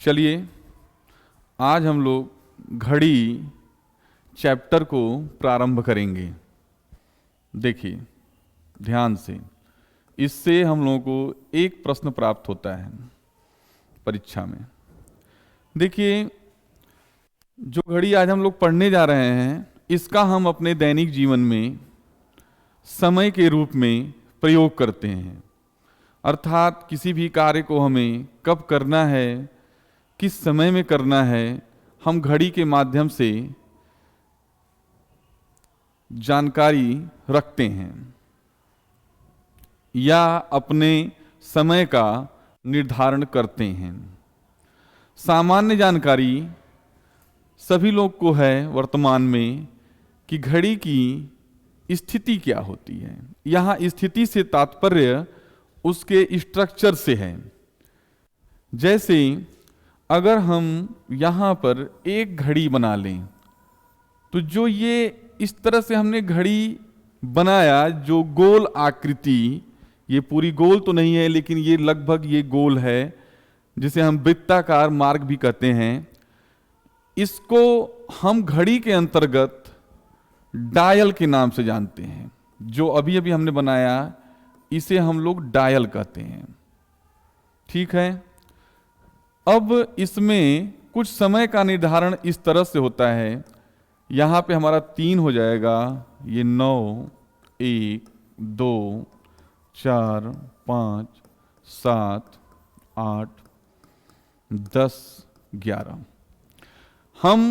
चलिए आज हम लोग घड़ी चैप्टर को प्रारंभ करेंगे। देखिए ध्यान से, इससे हम लोगों को एक प्रश्न प्राप्त होता है परीक्षा में। देखिए जो घड़ी आज हम लोग पढ़ने जा रहे हैं, इसका हम अपने दैनिक जीवन में समय के रूप में प्रयोग करते हैं। अर्थात किसी भी कार्य को हमें कब करना है, किस समय में करना है, हम घड़ी के माध्यम से जानकारी रखते हैं या अपने समय का निर्धारण करते हैं। सामान्य जानकारी सभी लोग को है वर्तमान में कि घड़ी की स्थिति क्या होती है। यहाँ स्थिति से तात्पर्य उसके स्ट्रक्चर से है। जैसे अगर हम यहाँ पर एक घड़ी बना लें, तो जो ये इस तरह से हमने घड़ी बनाया, जो गोल आकृति, ये पूरी गोल तो नहीं है लेकिन ये लगभग ये गोल है, जिसे हम वृत्ताकार मार्ग भी कहते हैं। इसको हम घड़ी के अंतर्गत डायल के नाम से जानते हैं। जो अभी अभी हमने बनाया इसे हम लोग डायल कहते हैं। ठीक है, अब इसमें कुछ समय का निर्धारण इस तरह से होता है। यहाँ पे हमारा 3 हो जाएगा, ये 9, 1, 2, 4, 5, 7, 8, 10, 11। हम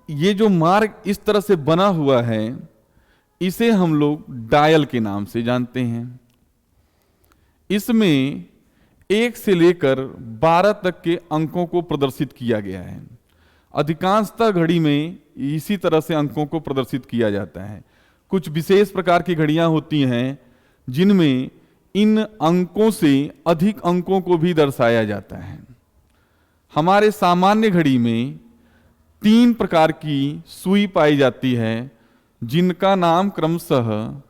ये जो मार्ग इस तरह से बना हुआ है, इसे हम लोग डायल के नाम से जानते हैं। इसमें 1 से लेकर 12 तक के अंकों को प्रदर्शित किया गया है। अधिकांशतः घड़ी में इसी तरह से अंकों को प्रदर्शित किया जाता है। कुछ विशेष प्रकार की घड़ियां होती हैं जिनमें इन अंकों से अधिक अंकों को भी दर्शाया जाता है। हमारे सामान्य घड़ी में 3 प्रकार की सुई पाई जाती है, जिनका नाम क्रमशः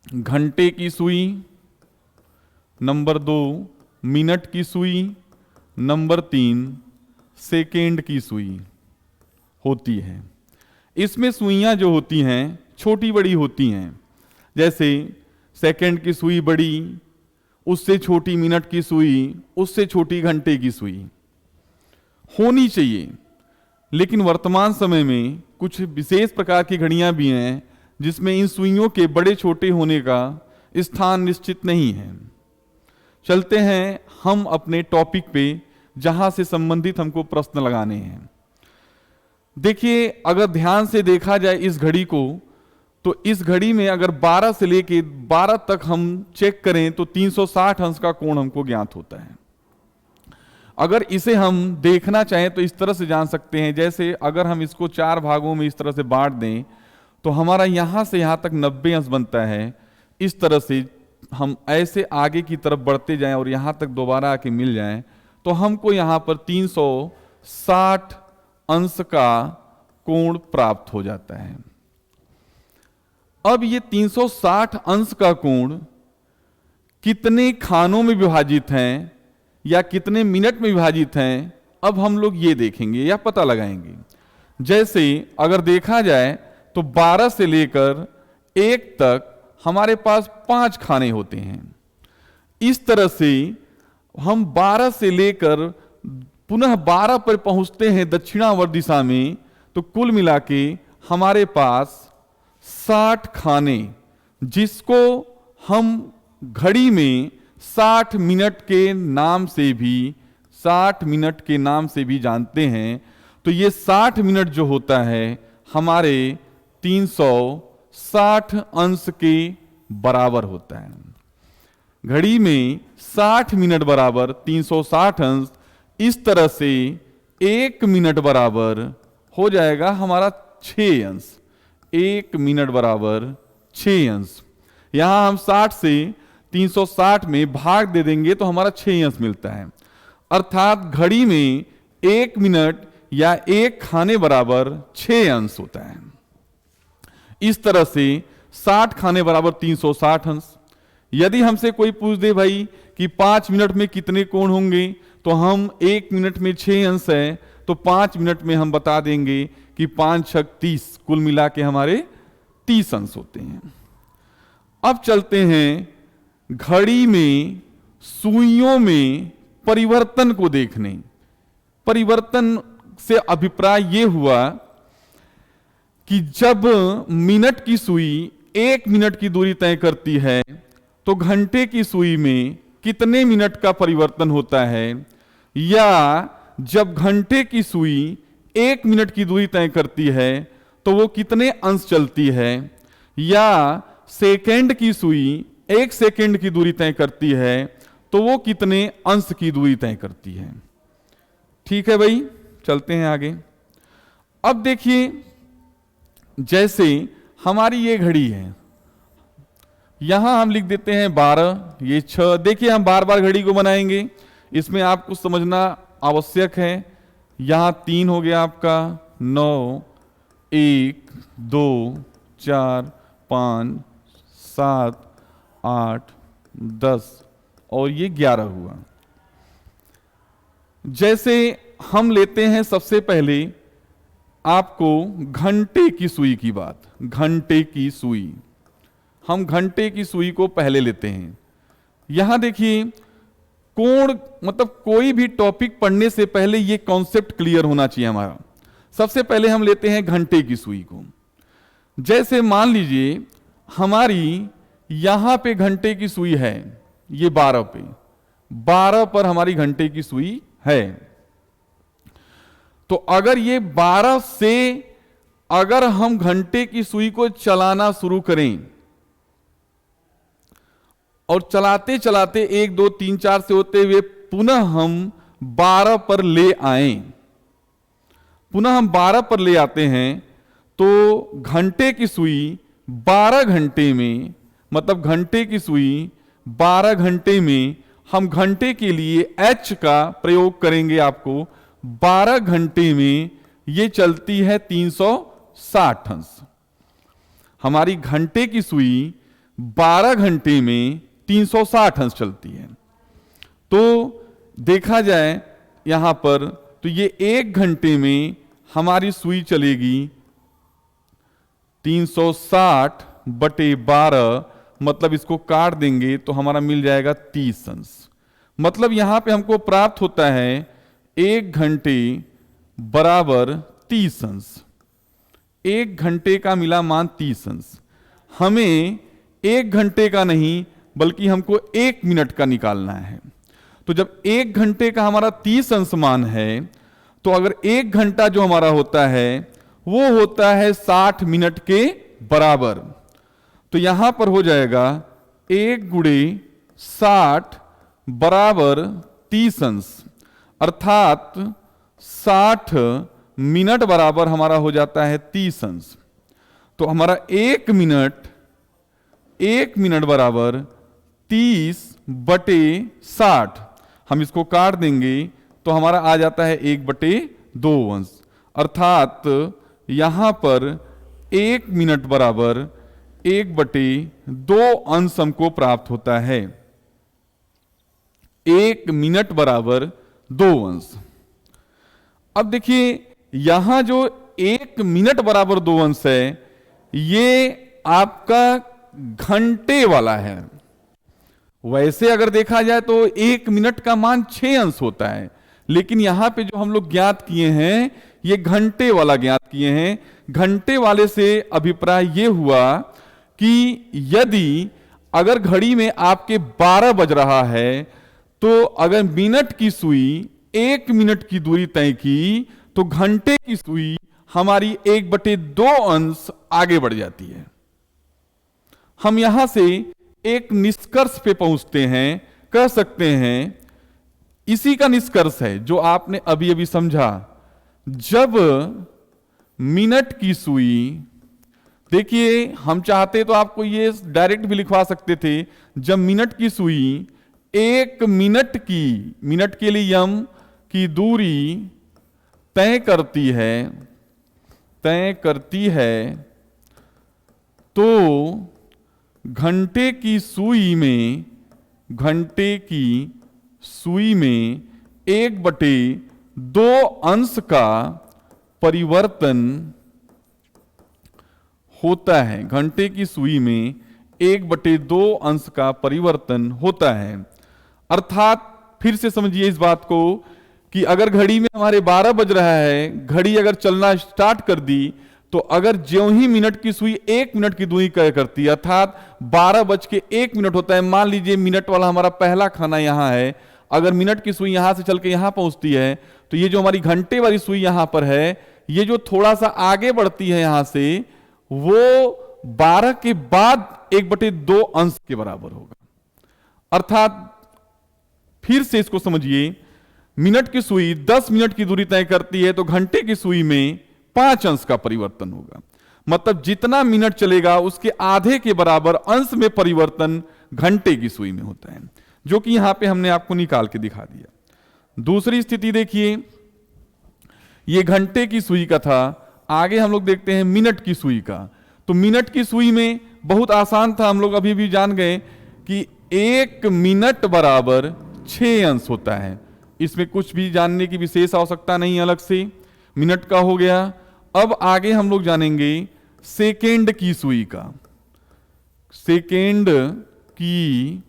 घंटे की सुई, नंबर 2 मिनट की सुई, नंबर 3 सेकेंड की सुई होती है। इसमें सुइयां जो होती हैं छोटी बड़ी होती हैं। जैसे सेकेंड की सुई बड़ी, उससे छोटी मिनट की सुई, उससे छोटी घंटे की सुई होनी चाहिए। लेकिन वर्तमान समय में कुछ विशेष प्रकार की घड़ियां भी हैं जिसमें इन सुइयों के बड़े छोटे होने का स्थान निश्चित नहीं है। चलते हैं हम अपने टॉपिक पे, जहां से संबंधित हमको प्रश्न लगाने हैं। देखिए अगर ध्यान से देखा जाए इस घड़ी को, तो इस घड़ी में अगर 12 से लेके 12 तक हम चेक करें तो 360 अंश का कोण हमको ज्ञात होता है। अगर इसे हम देखना चाहें तो इस तरह से जान सकते हैं। जैसे अगर हम इसको 4 भागों में इस तरह से बांट दें तो हमारा यहां से यहां तक 90 अंश बनता है। इस तरह से हम ऐसे आगे की तरफ बढ़ते जाएं और यहां तक दोबारा आके मिल जाएं तो हमको यहां पर 360 अंश का कोण प्राप्त हो जाता है। अब ये 360 अंश का कोण कितने खानों में विभाजित हैं या कितने मिनट में विभाजित हैं, अब हम लोग ये देखेंगे या पता लगाएंगे। जैसे अगर देखा जाए तो 12 से लेकर 1 तक हमारे पास 5 खाने होते हैं। इस तरह से हम 12 से लेकर पुनः 12 पर पहुंचते हैं दक्षिणावर्त दिशा में, तो कुल मिला के हमारे पास 60 खाने, जिसको हम घड़ी में 60 मिनट के नाम से भी 60 मिनट के नाम से भी जानते हैं। तो ये 60 मिनट जो होता है हमारे 360 अंश के बराबर होता है। घड़ी में 60 मिनट बराबर 360 अंश। इस तरह से 1 मिनट बराबर हो जाएगा हमारा 6 अंश। 1 मिनट बराबर 6 अंश। यहां हम 60 से 360 में भाग दे देंगे तो हमारा 6 अंश मिलता है। अर्थात घड़ी में 1 मिनट या 1 खाने बराबर 6 अंश होता है। इस तरह से 60 खाने बराबर 360 अंश। यदि हमसे कोई पूछ दे भाई कि 5 मिनट में कितने कोण होंगे, तो हम 1 मिनट में 6 अंश है, तो 5 मिनट में हम बता देंगे कि 5 छक 30, कुल मिला के हमारे 30 अंश होते हैं। अब चलते हैं घड़ी में सुइयों में परिवर्तन को देखने। परिवर्तन से अभिप्राय यह हुआ कि जब मिनट की सुई 1 मिनट की दूरी तय करती है, तो घंटे की सुई में कितने मिनट का परिवर्तन होता है, या जब घंटे की सुई 1 मिनट की दूरी तय करती है तो वो कितने अंश चलती है, या सेकंड की सुई 1 सेकंड की दूरी तय करती है तो वो कितने अंश की दूरी तय करती है। ठीक है भाई, चलते हैं आगे। अब देखिए, जैसे हमारी ये घड़ी है, यहां हम लिख देते हैं 12, ये 6। देखिए हम बार बार घड़ी को बनाएंगे, इसमें आपको समझना आवश्यक है। यहां 3 हो गया आपका, 9, 1, 2, 4, 5, 7, 8, 10 और ये 11 हुआ। जैसे हम लेते हैं सबसे पहले आपको घंटे की सुई की बात। घंटे की सुई, हम घंटे की सुई को पहले लेते हैं। यहां देखिए, कोण मतलब कोई भी टॉपिक पढ़ने से पहले ये कॉन्सेप्ट क्लियर होना चाहिए हमारा। सबसे पहले हम लेते हैं घंटे की सुई को। जैसे मान लीजिए हमारी यहां पे घंटे की सुई है, ये 12 पे, 12 पर हमारी घंटे की सुई है। तो अगर ये 12 से अगर हम घंटे की सुई को चलाना शुरू करें और चलाते चलाते 1, 2, 3, 4 से होते हुए पुनः हम 12 पर ले आए, पुनः हम 12 पर ले आते हैं, तो घंटे की सुई 12 घंटे में, मतलब घंटे की सुई 12 घंटे में हम घंटे के लिए H का प्रयोग करेंगे। आपको 12 घंटे में ये चलती है 360 अंश। हमारी घंटे की सुई 12 घंटे में 360 अंश चलती है। तो देखा जाए यहां पर, तो ये 1 घंटे में हमारी सुई चलेगी 360 बटे 12, मतलब इसको काट देंगे तो हमारा मिल जाएगा 30 अंश। मतलब यहां पे हमको प्राप्त होता है 1 घंटे बराबर 30 अंश। 1 घंटे का मिला मान 30 अंश। हमें 1 घंटे का नहीं बल्कि हमको 1 मिनट का निकालना है। तो जब 1 घंटे का हमारा 30 अंश मान है, तो अगर 1 घंटा जो हमारा होता है वो होता है 60 मिनट के बराबर। तो यहां पर हो जाएगा 1 गुणे 60 बराबर 30 अंश, अर्थात 60 मिनट बराबर हमारा हो जाता है 30 अंश। तो हमारा 1 मिनट बराबर 30 बटे 60। हम इसको काट देंगे तो हमारा आ जाता है 1 बटे 2 अंश, अर्थात यहां पर 1 मिनट बराबर 1 बटे 2 अंश हमको प्राप्त होता है। 1 मिनट बराबर 2 अंश। अब देखिए यहां जो 1 मिनट बराबर 2 अंश है, ये आपका घंटे वाला है। वैसे अगर देखा जाए तो 1 मिनट का मान 6 अंश होता है, लेकिन यहां पे जो हम लोग ज्ञात किए हैं ये घंटे वाला ज्ञात किए हैं। घंटे वाले से अभिप्राय ये हुआ कि यदि अगर घड़ी में आपके 12 बज रहा है, तो अगर मिनट की सुई 1 मिनट की दूरी तय की, तो घंटे की सुई हमारी 1 बटे 2 अंश आगे बढ़ जाती है। हम यहां से एक निष्कर्ष पे पहुंचते हैं, कह सकते हैं इसी का निष्कर्ष है जो आपने अभी अभी समझा। जब मिनट की सुई, देखिए हम चाहते तो आपको ये डायरेक्ट भी लिखवा सकते थे, जब मिनट की सुई 1 मिनट के लिए यम की दूरी तय करती है, तो घंटे की सुई में 1/2 अंश का परिवर्तन होता है। घंटे की सुई में 1/2 अंश का परिवर्तन होता है। अर्थात फिर से समझिए इस बात को कि अगर घड़ी में हमारे 12 बज रहा है, घड़ी अगर चलना स्टार्ट कर दी, तो अगर ज्यों ही मिनट की सुई 1 मिनट की दूरी तय करती है, अर्थात 12:01 होता है, मान लीजिए मिनट वाला हमारा पहला खाना यहां है, अगर मिनट की सुई यहां से चल के यहां पहुंचती है, तो ये जो हमारी घंटे वाली सुई यहां पर है, ये जो थोड़ा सा आगे बढ़ती है यहां से, वो 12 के बाद 1/2 अंश के बराबर होगा। अर्थात फिर से इसको समझिए, मिनट की सुई 10 मिनट की दूरी तय करती है, तो घंटे की सुई में 5 अंश का परिवर्तन होगा। मतलब जितना मिनट चलेगा उसके आधे के बराबर अंश में परिवर्तन घंटे की सुई में होता है, जो कि यहां पे हमने आपको निकाल के दिखा दिया। दूसरी स्थिति देखिए, ये घंटे की सुई का था, आगे हम लोग देखते हैं मिनट की सुई का। तो मिनट की सुई में बहुत आसान था, हम लोग अभी भी जान गए कि 1 मिनट बराबर 6 अंश होता है। इसमें कुछ भी जानने की विशेष आवश्यकता नहीं, अलग से मिनट का हो गया। अब आगे हम लोग जानेंगे सेकेंड की सुई का। सेकेंड की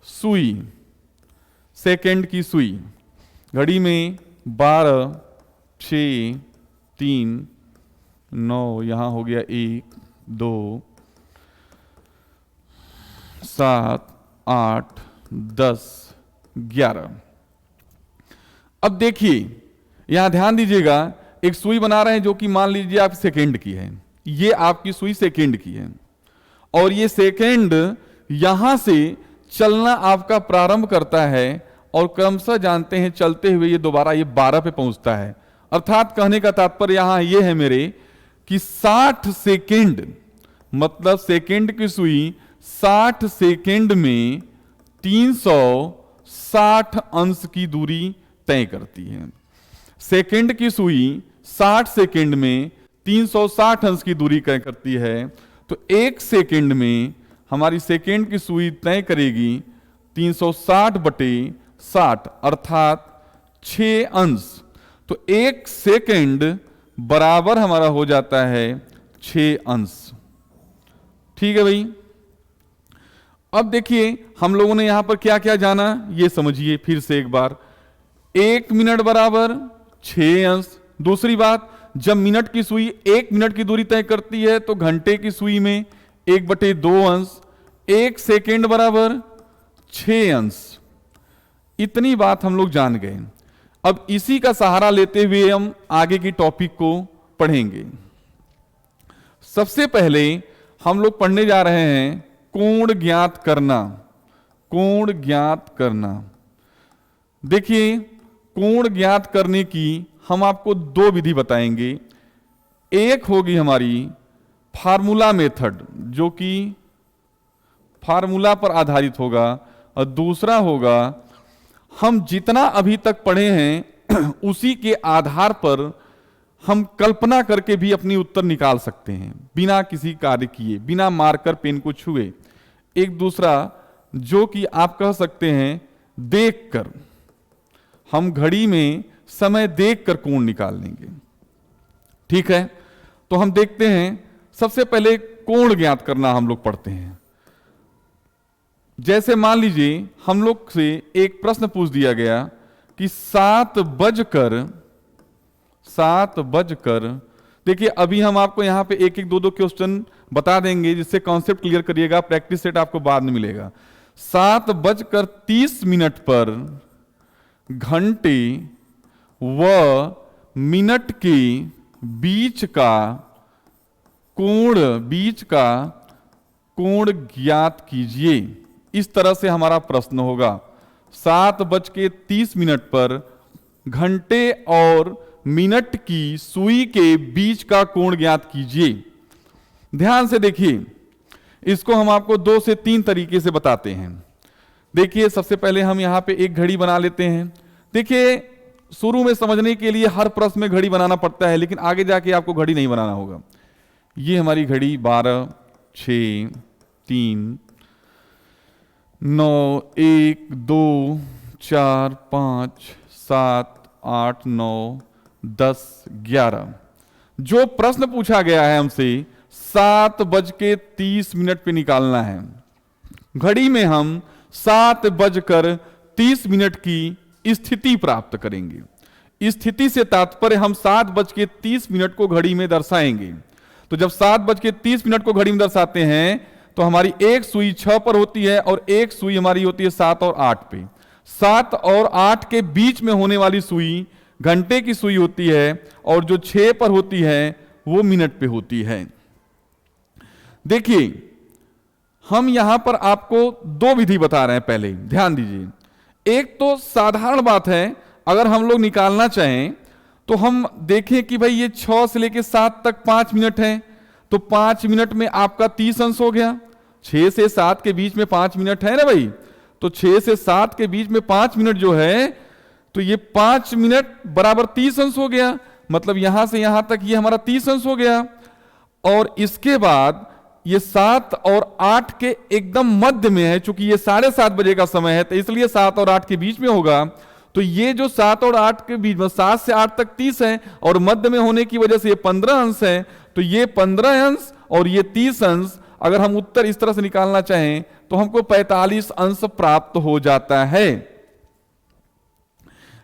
सुई, सेकेंड की सुई, घड़ी में 12, 6, 3, 9, यहां हो गया 1, 2, 7, 8, 10, 11। अब देखिए यहां ध्यान दीजिएगा, एक सुई बना रहे हैं जो कि मान लीजिए आप सेकेंड की है, ये आपकी सुई सेकेंड की है, और ये सेकेंड यहां से चलना आपका प्रारंभ करता है, और क्रमशः जानते हैं चलते हुए ये दोबारा ये 12 पे पहुंचता है। अर्थात कहने का तात्पर्य यहां ये है मेरे कि 60 सेकेंड, मतलब सेकेंड की सुई 60 सेकेंड में 360 अंश की दूरी तय करती है। सेकेंड की सुई 60 सेकेंड में 360 अंश की दूरी तय करती है, तो 1 सेकेंड में हमारी सेकेंड की सुई तय करेगी 360/60, अर्थात 6 अंश। तो 1 सेकेंड बराबर हमारा हो जाता है 6 अंश। ठीक है भाई। अब देखिए हम लोगों ने यहां पर क्या क्या जाना, ये समझिए फिर से एक बार। 1 मिनट बराबर 6 अंश। दूसरी बात, जब मिनट की सुई 1 मिनट की दूरी तय करती है, तो घंटे की सुई में 1/2 अंश। 1 सेकेंड बराबर 6 अंश। इतनी बात हम लोग जान गए। अब इसी का सहारा लेते हुए हम आगे की टॉपिक को पढ़ेंगे। सबसे पहले हम लोग पढ़ने जा रहे हैं कोण ज्ञात करना। कोण ज्ञात करना। देखिए, कोण ज्ञात करने की हम आपको 2 विधि बताएंगे। एक होगी हमारी फार्मूला मेथड, जो कि फार्मूला पर आधारित होगा, और दूसरा होगा हम जितना अभी तक पढ़े हैं उसी के आधार पर हम कल्पना करके भी अपनी उत्तर निकाल सकते हैं, बिना किसी कार्य किए, बिना मार्कर पेन को छुए। एक दूसरा जो कि आप कह सकते हैं देखकर, हम घड़ी में समय देखकर कोण निकाल लेंगे। ठीक है, तो हम देखते हैं। सबसे पहले कोण ज्ञात करना हम लोग पढ़ते हैं। जैसे मान लीजिए हम लोग से एक प्रश्न पूछ दिया गया कि 7 बजकर, देखिए अभी हम आपको यहां पे 1-1, 2-2 क्वेश्चन बता देंगे, जिससे कॉन्सेप्ट क्लियर करिएगा, प्रैक्टिस सेट आपको बाद में मिलेगा। 7:30 पर घंटे व मिनट के बीच का कोण ज्ञात कीजिए। इस तरह से हमारा प्रश्न होगा। 7:30 पर घंटे और मिनट की सुई के बीच का कोण ज्ञात कीजिए। ध्यान से देखिए, इसको हम आपको 2 से 3 तरीके से बताते हैं। देखिए, सबसे पहले हम यहां पे एक घड़ी बना लेते हैं। देखिए, शुरू में समझने के लिए हर प्रश्न में घड़ी बनाना पड़ता है, लेकिन आगे जाके आपको घड़ी नहीं बनाना होगा। ये हमारी घड़ी 12, 6, 3, 9, 1, 2, 4, 5, 7, 8, 9, 10, 11। जो प्रश्न पूछा गया है हमसे 7:30 पे निकालना है। घड़ी में हम 7:30 की स्थिति प्राप्त करेंगे। स्थिति से तात्पर्य हम 7:30 को घड़ी में दर्शाएंगे। तो जब 7:30 को घड़ी में दर्शाते हैं तो हमारी एक सुई 6 पर होती है और एक सुई हमारी होती है 7 और 8 पे। 7 और 8 के बीच में होने वाली सुई घंटे की सुई होती है और जो 6 पर होती है वो मिनट पे होती है। देखिए, हम यहां पर आपको 2 विधि बता रहे हैं, पहले ध्यान दीजिए। एक तो साधारण बात है, अगर हम लोग निकालना चाहें तो हम देखें कि भाई ये 6 से लेके 7 तक 5 मिनट है, तो 5 मिनट में आपका 30 अंश हो गया। 6 से 7 के बीच में 5 मिनट है ना भाई, तो 6 से 7 के बीच में 5 मिनट जो है, तो ये 5 मिनट बराबर 30 अंश हो गया। मतलब यहां से यहां तक ये हमारा 30 अंश हो गया। और इसके बाद ये 7 और 8 के एकदम मध्य में है, चूंकि ये 7:30 बजे का समय है तो इसलिए 7 और 8 के बीच में होगा। तो ये जो 7 और 8 के बीच में 7 से 8 तक 30 है और मध्य में होने की वजह से ये 15 अंश है। तो ये 15 अंश और ये 30 अंश, अगर हम उत्तर इस तरह से निकालना चाहें तो हमको 45 अंश प्राप्त हो जाता है।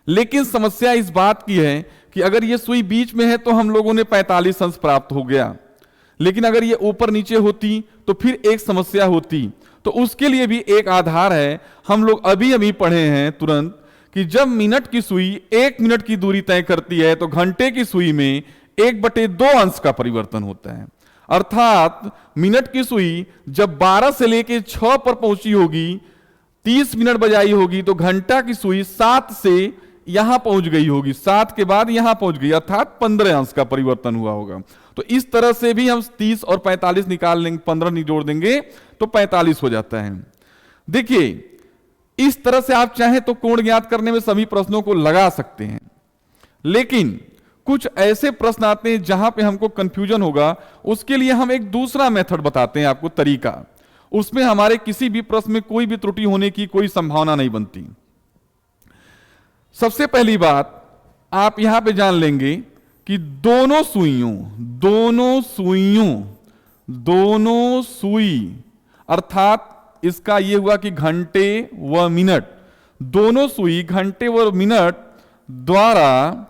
लेकिन समस्या इस बात की है कि अगर ये सुई बीच में है तो हम लोगों ने 45 अंश प्राप्त हो गया, लेकिन अगर ये ऊपर नीचे होती तो फिर एक समस्या होती। तो उसके लिए भी एक आधार है, हम लोग अभी पढ़े हैं तुरंत, कि जब मिनट की सुई 1 मिनट की दूरी तय करती है तो घंटे की सुई में 1/2 अंश का परिवर्तन होता है। अर्थात मिनट की सुई जब 12 से लेके 6 पर पहुंची होगी, 30 मिनट बजाई होगी, तो घंटा की सुई 7 से यहां पहुंच गई होगी, 7 के बाद यहां पहुंच गई, अर्थात 15 अंश का परिवर्तन हुआ होगा। तो इस तरह से भी हम 30 और 45 निकाल लेंगे, 15 जोड़ देंगे तो 45 हो जाता है। देखिए, इस तरह से आप चाहें तो कोण ज्ञात करने में सभी प्रश्नों को लगा सकते हैं, लेकिन कुछ ऐसे प्रश्न आते हैं जहां पे हमको कंफ्यूजन होगा। उसके लिए हम एक दूसरा मेथड बताते हैं आपको, तरीका। उसमें हमारे किसी भी प्रश्न में कोई भी त्रुटि होने की कोई संभावना नहीं बनती। सबसे पहली बात आप यहां पे जान लेंगे कि दोनों सुई, अर्थात इसका यह हुआ कि घंटे व मिनट, दोनों सुई घंटे व मिनट द्वारा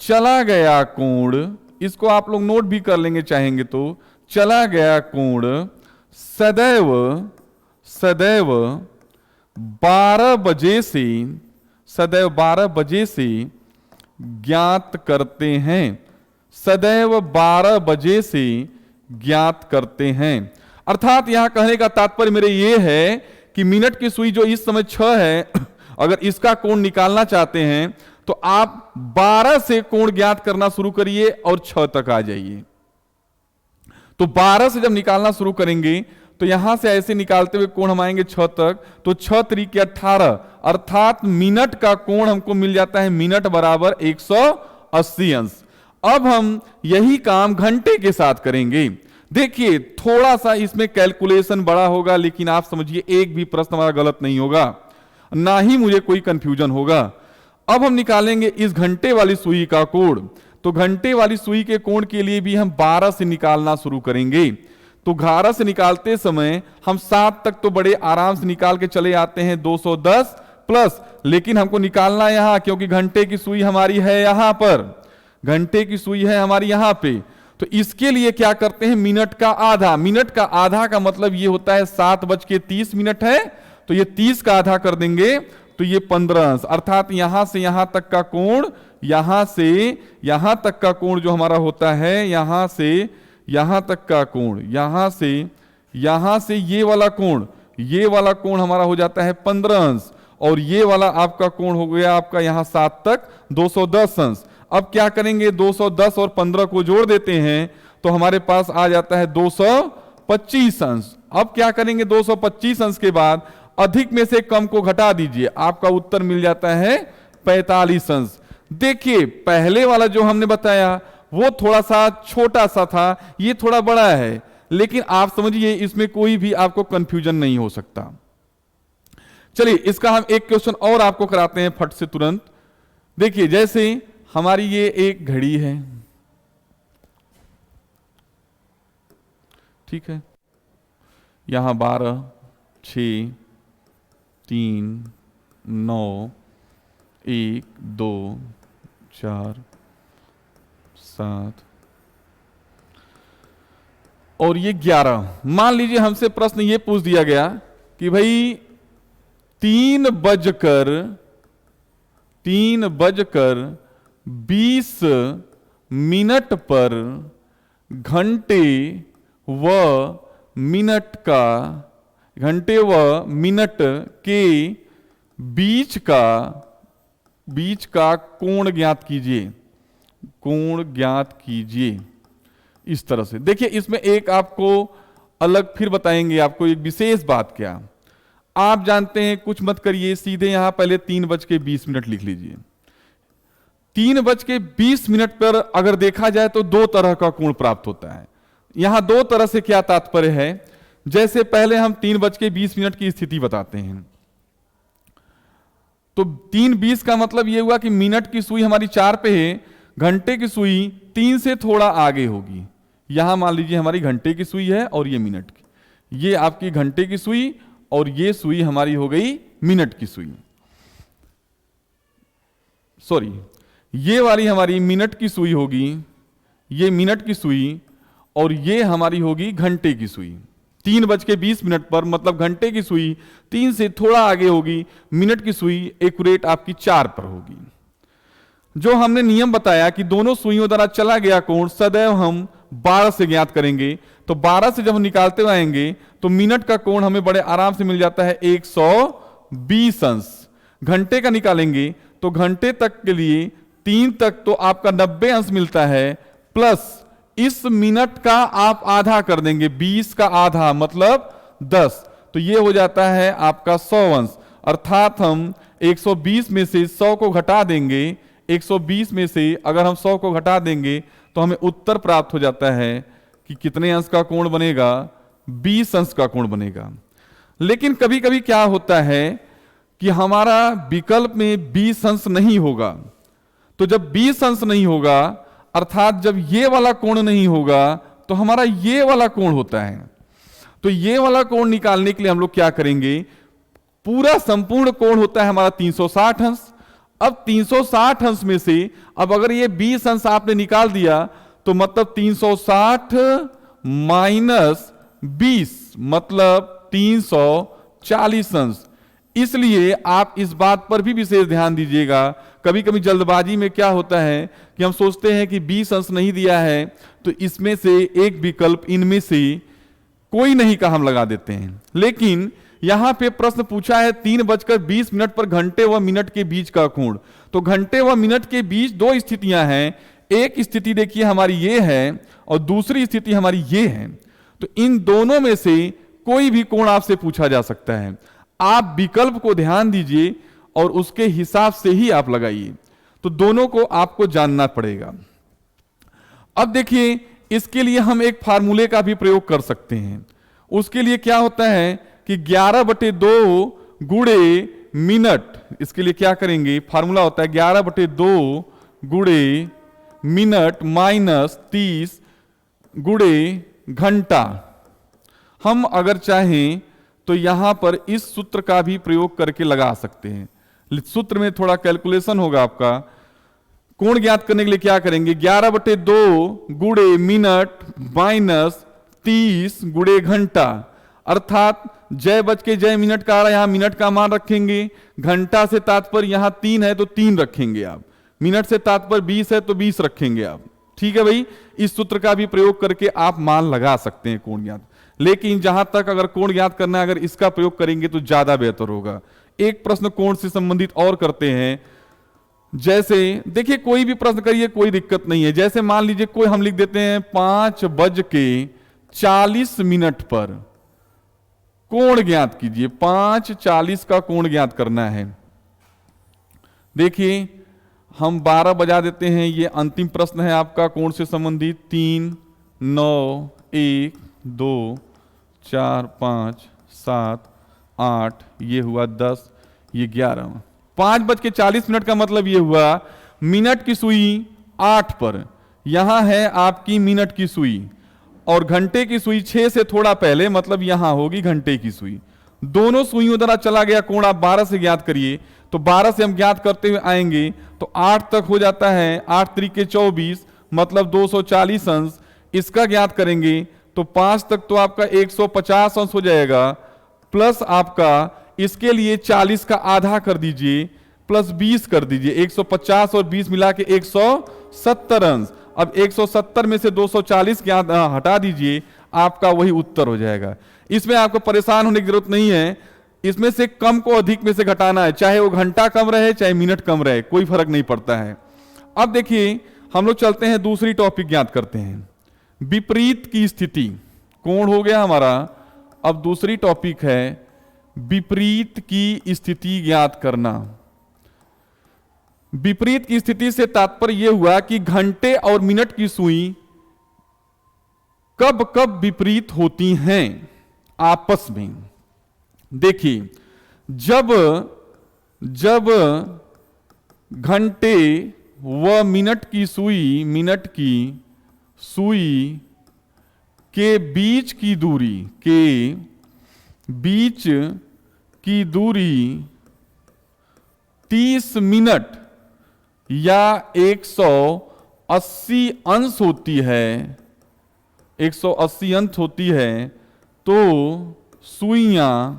चला गया कोण, इसको आप लोग नोट भी कर लेंगे चाहेंगे तो, चला गया कोण सदैव 12 बजे से ज्ञात करते हैं। सदैव 12 बजे से ज्ञात करते हैं। अर्थात यहां कहने का तात्पर्य मेरे ये है कि मिनट की सुई जो इस समय 6 है, अगर इसका कोण निकालना चाहते हैं तो आप 12 से कोण ज्ञात करना शुरू करिए और 6 तक आ जाइए। तो 12 से जब निकालना शुरू करेंगे तो यहां से ऐसे निकालते हुए कोण हम आएंगे 6 तक, तो 6 त्रिक 18, अर्थात मिनट का कोण हमको मिल जाता है मिनट बराबर 180 अंश। अब हम यही काम घंटे के साथ करेंगे। देखिए, थोड़ा सा इसमें कैलकुलेशन बड़ा होगा, लेकिन आप समझिए एक भी प्रश्न हमारा गलत नहीं होगा, ना ही मुझे कोई कंफ्यूजन होगा। अब हम निकालेंगे इस घंटे वाली सुई का कोण। तो घंटे वाली सुई के कोण के लिए भी हम 12 से निकालना शुरू करेंगे। तो 12 से निकालते समय हम 7 तक तो बड़े आराम से निकाल के चले आते हैं, 210 प्लस, लेकिन हमको निकालना यहां, क्योंकि घंटे की सुई हमारी है यहां पर, घंटे की सुई है हमारी यहां पे। तो इसके लिए क्या करते हैं, मिनट का आधा। मिनट का आधा का मतलब ये होता है 7:30 है, तो ये 30 का आधा कर देंगे तो ये 15 अंश, अर्थात यहां से यहां तक का कोण, यहां से यहां तक का कोण जो हमारा होता है, यहां से यहां तक का कोण, यहां से ये वाला कोण हमारा हो जाता है 15 अंश, और ये वाला आपका कोण हो गया आपका यहां 7 तक 210 अंश। अब क्या करेंगे, 210 और 15 को जोड़ देते हैं तो हमारे पास आ जाता है 225 अंश। अब क्या करेंगे, 225 अंश के बाद अधिक में से कम को घटा दीजिए, आपका उत्तर मिल जाता है 45 अंश। देखिए, पहले वाला जो हमने बताया वो थोड़ा सा छोटा सा था, ये थोड़ा बड़ा है, लेकिन आप समझिए इसमें कोई भी आपको कंफ्यूजन नहीं हो सकता। चलिए इसका हम एक क्वेश्चन और आपको कराते हैं फट से तुरंत। देखिए जैसे हमारी ये एक घड़ी है, ठीक है, यहां 12, 6, 3, 9, 1, 2, 4, 7 और ये 11। मान लीजिए हमसे प्रश्न ये पूछ दिया गया कि भाई 3:20 पर घंटे व मिनट के बीच का कोण ज्ञात कीजिए। कोण ज्ञात कीजिए इस तरह से। देखिए इसमें एक आपको अलग फिर बताएंगे आपको एक विशेष बात। क्या आप जानते हैं, कुछ मत करिए, सीधे यहां पहले 3:20 लिख लीजिए। 3:20 पर अगर देखा जाए तो दो तरह का कोण प्राप्त होता है। यहां दो तरह से क्या तात्पर्य है, जैसे पहले हम 3:20 की स्थिति बताते हैं। तो 3:20 का मतलब यह हुआ कि मिनट की सुई हमारी 4 पे है, घंटे की सुई 3 से थोड़ा आगे होगी। यहां मान लीजिए हमारी घंटे की सुई है और ये मिनट की, ये आपकी घंटे की सुई और ये सुई हमारी हो गई मिनट की सुई। सॉरी, ये वाली हमारी मिनट की सुई होगी, ये मिनट की सुई, और ये हमारी होगी घंटे की सुई। 3:20 पर मतलब घंटे की सुई 3 से थोड़ा आगे होगी, मिनट की सुई एक्यूरेट आपकी 4 पर होगी। जो हमने नियम बताया कि दोनों सुइयों द्वारा चला गया कोण सदैव हम 12 से ज्ञात करेंगे। तो 12 से जब हम निकालते हुए आएंगे तो मिनट का कोण हमें बड़े आराम से मिल जाता है 120 अंश। घंटे का निकालेंगे तो घंटे तक के लिए 3 तक तो आपका 90 अंश मिलता है, प्लस इस मिनट का आप आधा कर देंगे, 20 का आधा मतलब 10, तो ये हो जाता है आपका 100 अंश। अर्थात हम 120 में से 100 को घटा देंगे, 120 में से अगर हम 100 को घटा देंगे तो हमें उत्तर प्राप्त हो जाता है कि कितने अंश का कोण बनेगा, 20 अंश का कोण बनेगा। लेकिन कभी कभी क्या होता है कि हमारा विकल्प में 20 अंश नहीं होगा। तो जब 20 अंश नहीं होगा, अर्थात जब ये वाला कोण नहीं होगा, तो हमारा ये वाला कोण होता है। तो ये वाला कोण निकालने के लिए हम लोग क्या करेंगे, पूरा संपूर्ण कोण होता है हमारा 360 अंश। अब 360 अंश में से अब अगर ये 20 अंश आपने निकाल दिया तो मतलब 360 माइनस 20 मतलब 340 अंश। इसलिए आप इस बात पर भी विशेष ध्यान दीजिएगा। कभी कभी जल्दबाजी में क्या होता है कि हम सोचते हैं कि 20 अंश नहीं दिया है तो इसमें से एक विकल्प इनमें से कोई नहीं का हम लगा देते हैं। लेकिन यहां पे प्रश्न पूछा है 3:20 पर घंटे व मिनट के बीच का कोण। तो घंटे व मिनट के बीच दो स्थितियां हैं, एक स्थिति देखिए हमारी ये है और दूसरी स्थिति हमारी ये है। तो इन दोनों में से कोई भी कोण आपसे पूछा जा सकता है। आप विकल्प को ध्यान दीजिए और उसके हिसाब से ही आप लगाइए। तो दोनों को आपको जानना पड़ेगा। अब देखिए इसके लिए हम एक फार्मूले का भी प्रयोग कर सकते हैं। उसके लिए क्या होता है कि 11/2 गुणे मिनट, इसके लिए क्या करेंगे, फार्मूला होता है 11/2 गुणे मिनट माइनस 30 गुणे घंटा। हम अगर चाहें तो यहां पर इस सूत्र का भी प्रयोग करके लगा सकते हैं। सूत्र में थोड़ा कैलकुलेशन होगा आपका। कोण ज्ञात करने के लिए क्या करेंगे, 11/2 गुणे मिनट माइनस 30 गुणे घंटा। अर्थात जय बच के जय मिनट का आ रहा है, यहां मिनट का मान रखेंगे, घंटा से तात्पर्य यहां 3 है तो 3 रखेंगे आप, मिनट से तात्पर्य 20 है तो 20 रखेंगे आप। ठीक है भाई, इस सूत्र का भी प्रयोग करके आप मान लगा सकते हैं कोण ज्ञात। लेकिन जहां तक अगर कोण ज्ञात करना है, अगर इसका प्रयोग करेंगे तो ज्यादा बेहतर होगा। एक प्रश्न कोण से संबंधित और करते हैं। जैसे देखिए कोई भी प्रश्न करिए, कोई दिक्कत नहीं है। जैसे मान लीजिए कोई हम लिख देते हैं 5:40 पर कोण ज्ञात कीजिए, 5:40 का कोण ज्ञात करना है। देखिए हम 12 बजा देते हैं, ये अंतिम प्रश्न है आपका कोण से संबंधित 3, 9, 1, 2 4 5 7 8, ये हुआ 10, ये 11। 5:40 का मतलब ये हुआ मिनट की सुई 8 पर, यहां है आपकी मिनट की सुई, और घंटे की सुई 6 से थोड़ा पहले, मतलब यहां होगी घंटे की सुई। दोनों सुइयों द्वारा चला गया कोण आप 12 से ज्ञात करिए, तो 12 से हम ज्ञात करते हुए आएंगे तो 8 तक हो जाता है, 8 त्रिके 24, मतलब 240 अंश। इसका ज्ञात करेंगे तो 5 तक तो आपका 150 अंश हो जाएगा, प्लस आपका इसके लिए 40 का आधा कर दीजिए, प्लस 20 कर दीजिए, 150 और 20 मिला के 170 अंश। अब 170 में से 240 ज्ञात हटा दीजिए, आपका वही उत्तर हो जाएगा। इसमें आपको परेशान होने की जरूरत नहीं है, इसमें से कम को अधिक में से घटाना है, चाहे वो घंटा कम रहे चाहे मिनट कम रहे, कोई फर्क नहीं पड़ता है। अब देखिए हम लोग चलते हैं दूसरी टॉपिक ज्ञात करते हैं, विपरीत की स्थिति। कोण हो गया हमारा, अब दूसरी टॉपिक है विपरीत की स्थिति ज्ञात करना। विपरीत की स्थिति से तात्पर्य यह हुआ कि घंटे और मिनट की सुई कब कब विपरीत होती हैं आपस में। देखिए जब घंटे व मिनट की सुई के बीच की दूरी 30 मिनट या 180 अंश होती है, 180 अंश होती है, तो सुइयां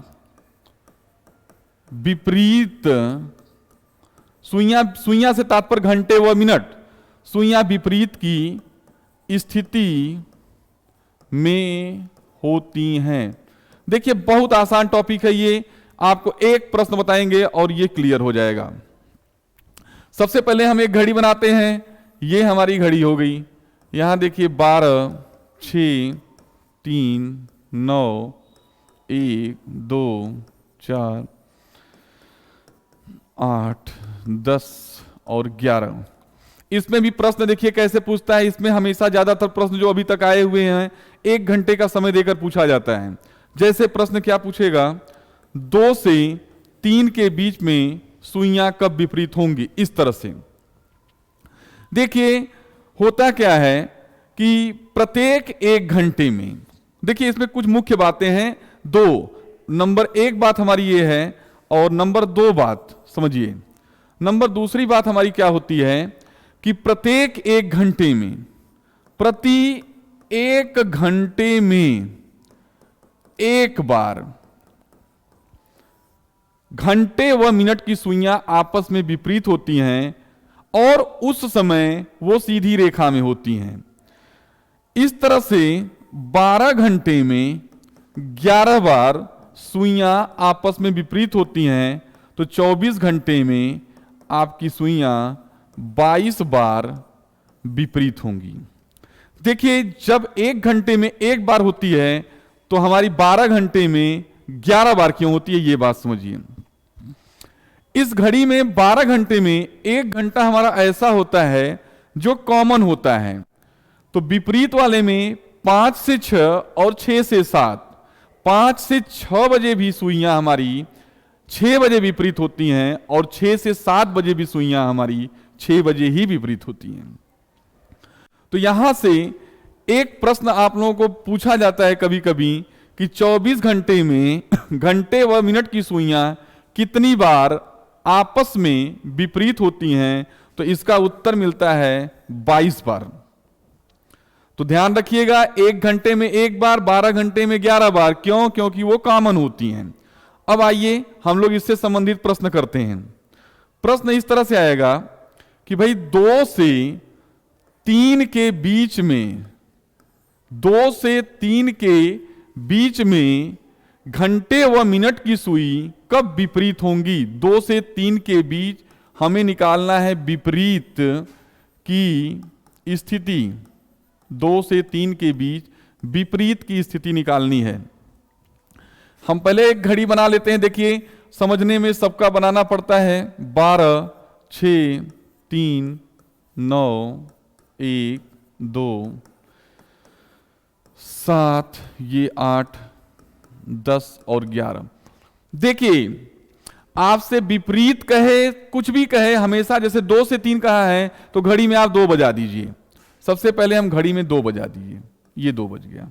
विपरीत, सुइयां से तात्पर्य घंटे व मिनट, सुइयां विपरीत की स्थिति में होती हैं। देखिए बहुत आसान टॉपिक है ये, आपको एक प्रश्न बताएंगे और ये क्लियर हो जाएगा। सबसे पहले हम एक घड़ी बनाते हैं, ये हमारी घड़ी हो गई, यहां देखिए 12 6 3 9 1 2 4 8 10 और 11। इसमें भी प्रश्न देखिए कैसे पूछता है, इसमें हमेशा ज्यादातर प्रश्न जो अभी तक आए हुए हैं 1 घंटे का समय देकर पूछा जाता है। जैसे प्रश्न क्या पूछेगा, 2 से 3 के बीच में सुइयां कब विपरीत होंगी, इस तरह से। देखिए होता क्या है कि प्रत्येक 1 घंटे में, देखिए इसमें कुछ मुख्य बातें हैं, 2 नंबर 1 बात हमारी ये है, और नंबर 2 बात समझिए। नंबर दूसरी बात हमारी क्या होती है कि प्रत्येक 1 घंटे में, प्रति 1 घंटे में एक बार घंटे व मिनट की सुइयां आपस में विपरीत होती हैं, और उस समय वो सीधी रेखा में होती हैं। इस तरह से 12 घंटे में 11 बार सुइयां आपस में विपरीत होती हैं, तो 24 घंटे में आपकी सुइयां 22 बार विपरीत होंगी। देखिए जब 1 घंटे में 1 बार होती है तो हमारी 12 घंटे में 11 बार क्यों होती है, ये बात समझिए। इस घड़ी में 12 घंटे में 1 घंटा हमारा ऐसा होता है जो कॉमन होता है, तो विपरीत वाले में 5 से 6 और 6 से 7, 5 से 6 बजे भी सुइयां हमारी 6 बजे विपरीत होती हैं, और 6 से 7 बजे भी सुइयां हमारी 6 बजे ही विपरीत होती हैं। तो यहां से एक प्रश्न आप लोगों को पूछा जाता है कभी कभी कि 24 घंटे में घंटे व मिनट की सुइयां कितनी बार आपस में विपरीत होती हैं, तो इसका उत्तर मिलता है 22 बार। तो ध्यान रखिएगा 1 घंटे में 1 बार, 12 घंटे में 11 बार, क्यों? क्योंकि वो कॉमन होती हैं। अब आइए हम लोग इससे संबंधित प्रश्न करते हैं। प्रश्न इस तरह से आएगा कि भाई 2 से 3 के बीच में, 2 से 3 के बीच में घंटे व मिनट की सुई कब विपरीत होंगी। 2 से 3 के बीच हमें निकालना है विपरीत की स्थिति, 2 से 3 के बीच विपरीत की स्थिति निकालनी है। हम पहले एक घड़ी बना लेते हैं, देखिए समझने में सबका बनाना पड़ता है। 12 6 3 9 1 2 7, ये 8, 10 और 11। देखिए, आपसे विपरीत कहे, कुछ भी कहे, हमेशा जैसे 2 से 3 कहा है तो घड़ी में आप 2 बजा दीजिए। सबसे पहले हम घड़ी में 2 बजा दीजिए, ये 2 बज गया।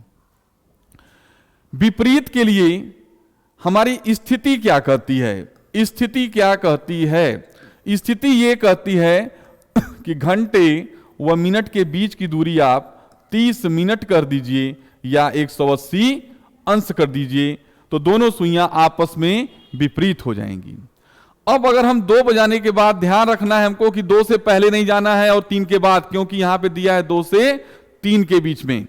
विपरीत के लिए हमारी स्थिति क्या कहती है? स्थिति क्या कहती है? स्थिति ये कहती है कि घंटे व मिनट के बीच की दूरी आप 30 मिनट कर दीजिए या 180 अंश कर दीजिए, तो दोनों सुइयां आपस में विपरीत हो जाएंगी। अब अगर हम 2 बजाने के बाद, ध्यान रखना है हमको कि 2 से पहले नहीं जाना है और 3 के बाद, क्योंकि यहां पे दिया है 2 से 3 के बीच में।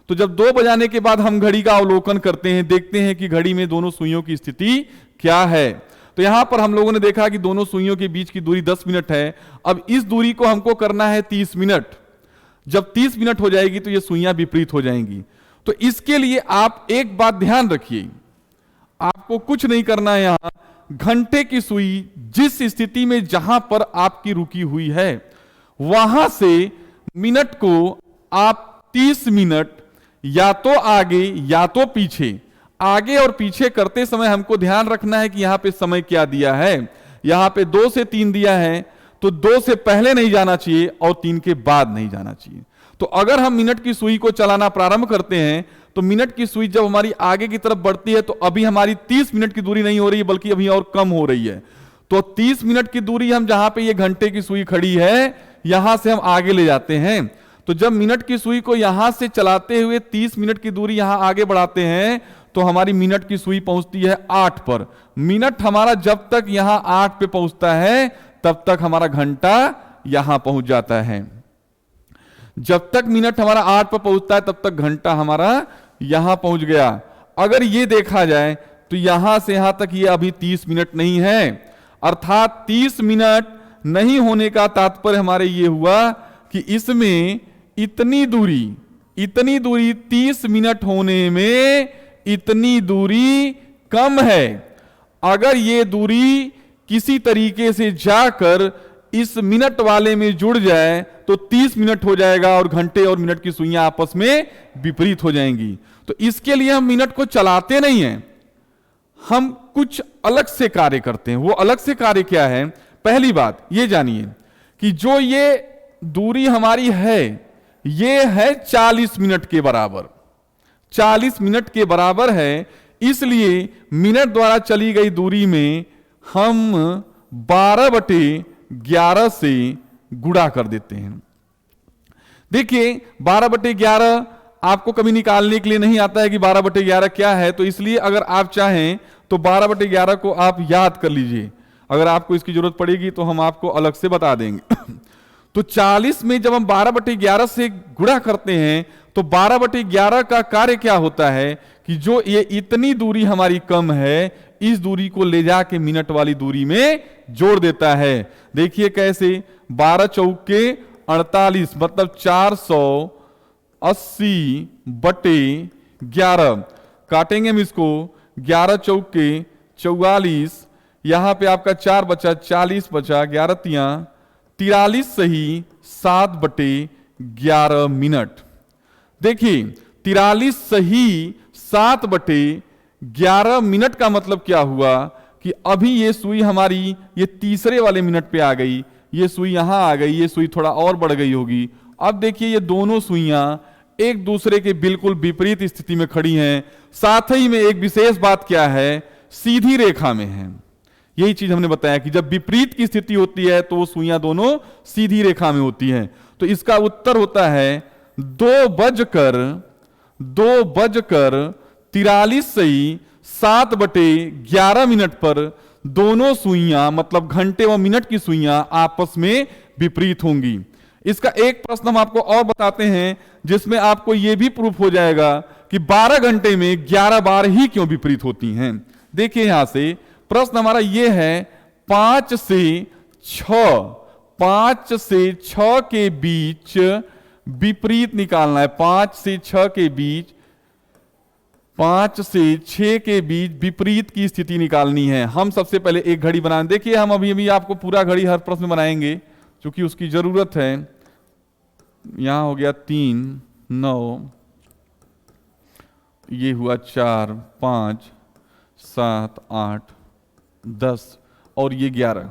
तो जब 2 बजाने के बाद हम घड़ी का अवलोकन करते हैं, देखते हैं कि घड़ी में दोनों सुइयों की स्थिति क्या है। तो यहां पर हम लोगों ने देखा कि दोनों सुइयों के बीच की दूरी 10 मिनट है। अब इस दूरी को हमको करना है 30 मिनट। जब 30 मिनट हो जाएगी तो ये सुइयां विपरीत हो जाएंगी। तो इसके लिए आप एक बात ध्यान रखिए, आपको कुछ नहीं करना है। यहां घंटे की सुई जिस स्थिति में, जहां पर आपकी रुकी हुई है, वहां से मिनट को आप 30 मिनट या तो आगे या तो पीछे, आगे और पीछे करते समय हमको ध्यान रखना है कि यहां पे समय क्या दिया है। यहां पे 2 से 3 दिया है, तो 2 से पहले नहीं जाना चाहिए और 3 के बाद नहीं जाना चाहिए। तो अगर हम मिनट की सुई को चलाना प्रारंभ करते हैं, तो मिनट की सुई जब हमारी आगे की तरफ बढ़ती है, तो अभी हमारी 30 मिनट की दूरी नहीं हो रही है, बल्कि अभी और कम हो रही है। तो 30 मिनट की दूरी हम, जहां पे ये घंटे की सुई खड़ी है, यहां से हम आगे ले जाते हैं। तो जब मिनट की सुई को यहां से चलाते हुए 30 मिनट की दूरी यहां आगे बढ़ाते हैं, तो हमारी मिनट की सुई पहुंचती है 8 पर। मिनट हमारा जब तक यहां 8 पे पहुंचता है, तब तक हमारा घंटा यहां पहुंच जाता है। जब तक मिनट हमारा 8 पर पहुंचता है, तब तक घंटा हमारा यहां पहुंच गया। अगर ये देखा जाए तो यहां से यहां तक ये अभी 30 मिनट नहीं है, अर्थात 30 मिनट नहीं होने का तात्पर्य हमारे ये हुआ कि इसमें इतनी दूरी 30 मिनट होने में इतनी दूरी कम है। अगर ये दूरी किसी तरीके से जाकर इस मिनट वाले में जुड़ जाए तो 30 मिनट हो जाएगा और घंटे और मिनट की सुइयां आपस में विपरीत हो जाएंगी। तो इसके लिए हम मिनट को चलाते नहीं हैं, हम कुछ अलग से कार्य करते हैं। वो अलग से कार्य क्या है? पहली बात ये जानिए कि जो ये दूरी हमारी है, ये है 40 मिनट के बराबर। 40 मिनट के बराबर है, इसलिए मिनट द्वारा चली गई दूरी में हम 12/11 से गुणा कर देते हैं। देखिए 12/11 आपको कभी निकालने के लिए नहीं आता है कि 12/11 क्या है, तो इसलिए अगर आप चाहें तो 12/11 को आप याद कर लीजिए। अगर आपको इसकी जरूरत पड़ेगी तो हम आपको अलग से बता देंगे। तो 40 में जब हम 12/11 से गुणा करते हैं, तो 12/11 का कार्य क्या होता है कि जो ये इतनी दूरी हमारी कम है, इस दूरी को ले जाके मिनट वाली दूरी में जोड़ देता है। देखिए कैसे, 12 चौके 48 मतलब 480/11 काटेंगे हम इसको। 11 चौके 44, यहां पे आपका 4 बचा, 40 बचा, 11 तियां 43 सही 7/11 मिनट। देखिए 43 सही 7/11 मिनट का मतलब क्या हुआ कि अभी ये सुई हमारी ये तीसरे वाले मिनट पे आ गई, ये सुई यहां आ गई, ये सुई थोड़ा और बढ़ गई होगी। अब देखिए ये दोनों सुइयां एक दूसरे के बिल्कुल विपरीत स्थिति में खड़ी हैं। साथ ही में एक विशेष बात क्या है, सीधी रेखा में है। यही चीज हमने बताया कि जब विपरीत की स्थिति होती है तो वो सुइयां दोनों सीधी रेखा में होती हैं। तो इसका उत्तर होता है 2:43 सही 7/11 मिनट पर दोनों सुइयां मतलब घंटे व मिनट की सुइयां आपस में विपरीत होंगी। इसका एक प्रश्न हम आपको और बताते हैं, जिसमें आपको यह भी प्रूफ हो जाएगा कि 12 घंटे में 11 बार ही क्यों विपरीत होती हैं। देखिए यहां से प्रश्न हमारा यह है, 5 से 6 के बीच विपरीत निकालना है। 5 से 6 के बीच, 5 से 6 के बीच विपरीत की स्थिति निकालनी है। हम सबसे पहले एक घड़ी बनाएं। देखिए हम अभी आपको पूरा घड़ी हर प्रश्न में बनाएंगे क्योंकि उसकी जरूरत है। यहां हो गया 3, 9, ये हुआ 4, 5, 7, 8, 10 और ये 11।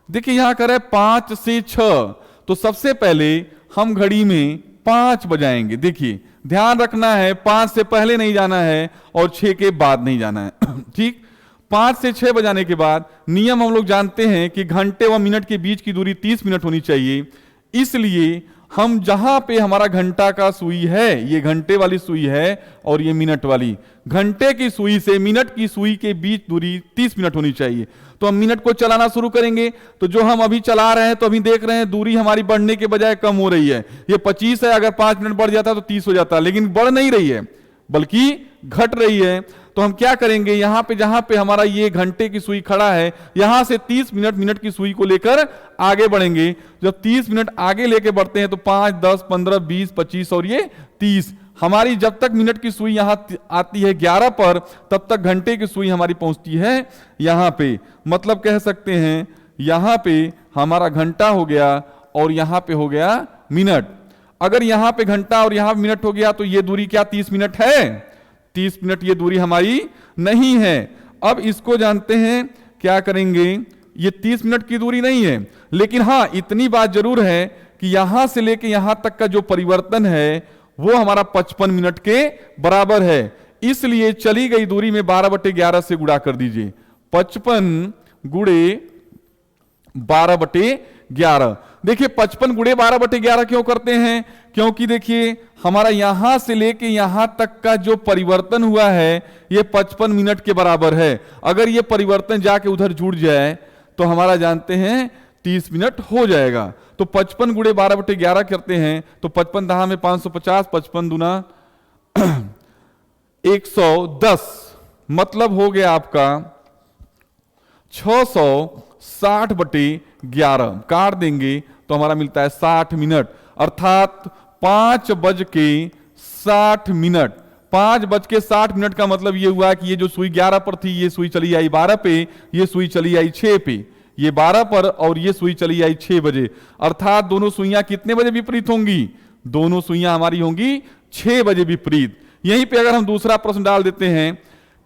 देखिए यहां करें 5 से 6, तो सबसे पहले हम घड़ी में 5 बजाएंगे। देखिए ध्यान रखना है 5 से पहले नहीं जाना है और 6 के बाद नहीं जाना है। ठीक, 5 से 6 बजाने के बाद नियम हम लोग जानते हैं कि घंटे व मिनट के बीच की दूरी 30 मिनट होनी चाहिए। इसलिए हम जहां पे हमारा घंटा का सुई है, ये घंटे वाली सुई है और ये मिनट वाली, घंटे की सुई से मिनट की सुई के बीच दूरी 30 मिनट होनी चाहिए। तो हम मिनट को चलाना शुरू करेंगे। तो जो हम अभी चला रहे हैं तो अभी देख रहे हैं दूरी हमारी बढ़ने के बजाय कम हो रही है। ये 25 है, अगर 5 मिनट बढ़ जाता तो 30 हो जाता, लेकिन बढ़ नहीं रही है बल्कि घट रही है। तो हम क्या करेंगे, यहां पे जहां पे हमारा ये घंटे की सुई खड़ा है, यहां से 30 मिनट मिनट की सुई को लेकर आगे बढ़ेंगे। जब 30 मिनट आगे लेके बढ़ते हैं तो 5, 10, 15, 20, 25 और ये 30, हमारी जब तक मिनट की सुई यहां आती है 11 पर, तब तक घंटे की सुई हमारी पहुंचती है यहां पे। मतलब कह सकते हैं यहां पे हमारा घंटा हो गया और यहां पे हो गया मिनट। अगर यहां पे घंटा और यहां मिनट हो गया तो ये दूरी क्या 30 मिनट है? 30 मिनट ये दूरी हमारी नहीं है। अब इसको जानते हैं, क्या करेंगे, ये 30 मिनट की दूरी नहीं है, लेकिन हां इतनी बात जरूर है कि यहां से लेके यहां तक का जो परिवर्तन है वो हमारा 55 मिनट के बराबर है। इसलिए चली गई दूरी में 12/11 से गुणा कर दीजिए। 55 गुणे 12/11। देखिए 55 गुणे 12/11 क्यों करते हैं? क्योंकि देखिए हमारा यहां से लेके यहां तक का जो परिवर्तन हुआ है ये 55 मिनट के बराबर है। अगर ये परिवर्तन जाके उधर जुड़ जाए तो हमारा जानते हैं 30 मिनट हो जाएगा। तो 55 गुणे 12/11 करते हैं तो 55 दहा में 550, 55 दूना 110, मतलब हो गया आपका 660/11। काट देंगे तो हमारा मिलता है 60 मिनट, अर्थात 5:60 मिनट। 5:60 का मतलब ये हुआ कि ये जो सुई 11 पर थी ये सुई चली आई 12 पे, ये सुई चली आई 6 पे, ये 12 पर और ये सुई चली आई 6 बजे। अर्थात दोनों सुइयां कितने बजे विपरीत होंगी? दोनों सुइयां हमारी होंगी 6 बजे विपरीत। यहीं पे अगर हम दूसरा प्रश्न डाल देते हैं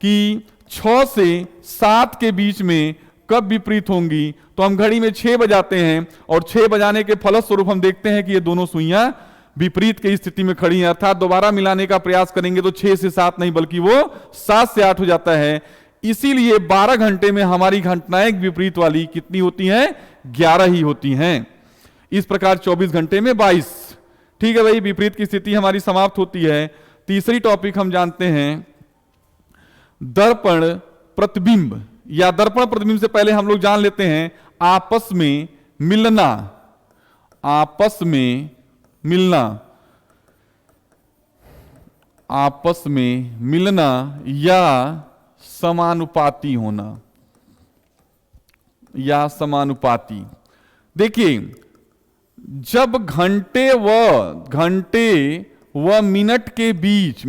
कि 6 से 7 के बीच में कब विपरीत होंगी, तो हम घड़ी में 6 बजाते हैं और 6 बजाने के फलस्वरूप हम देखते हैं कि ये दोनों सुइयां विपरीत की स्थिति में खड़ी हैं। अर्थात दोबारा मिलाने का प्रयास करेंगे तो 6 से 7 नहीं बल्कि वो 7 से 8 हो जाता है। इसीलिए 12 घंटे में हमारी घटनाएं विपरीत वाली कितनी होती हैं? 11 ही होती हैं। इस प्रकार 24 घंटे में 22। ठीक है भाई, विपरीत की स्थिति हमारी समाप्त होती है। तीसरी टॉपिक हम जानते हैं दर्पण प्रतिबिंब, या दर्पण प्रतिबिंब से पहले हम लोग जान लेते हैं आपस में मिलना। आपस में मिलना, आपस में मिलना या समानुपाती होना, या समानुपाती। देखिए जब घंटे व मिनट के बीच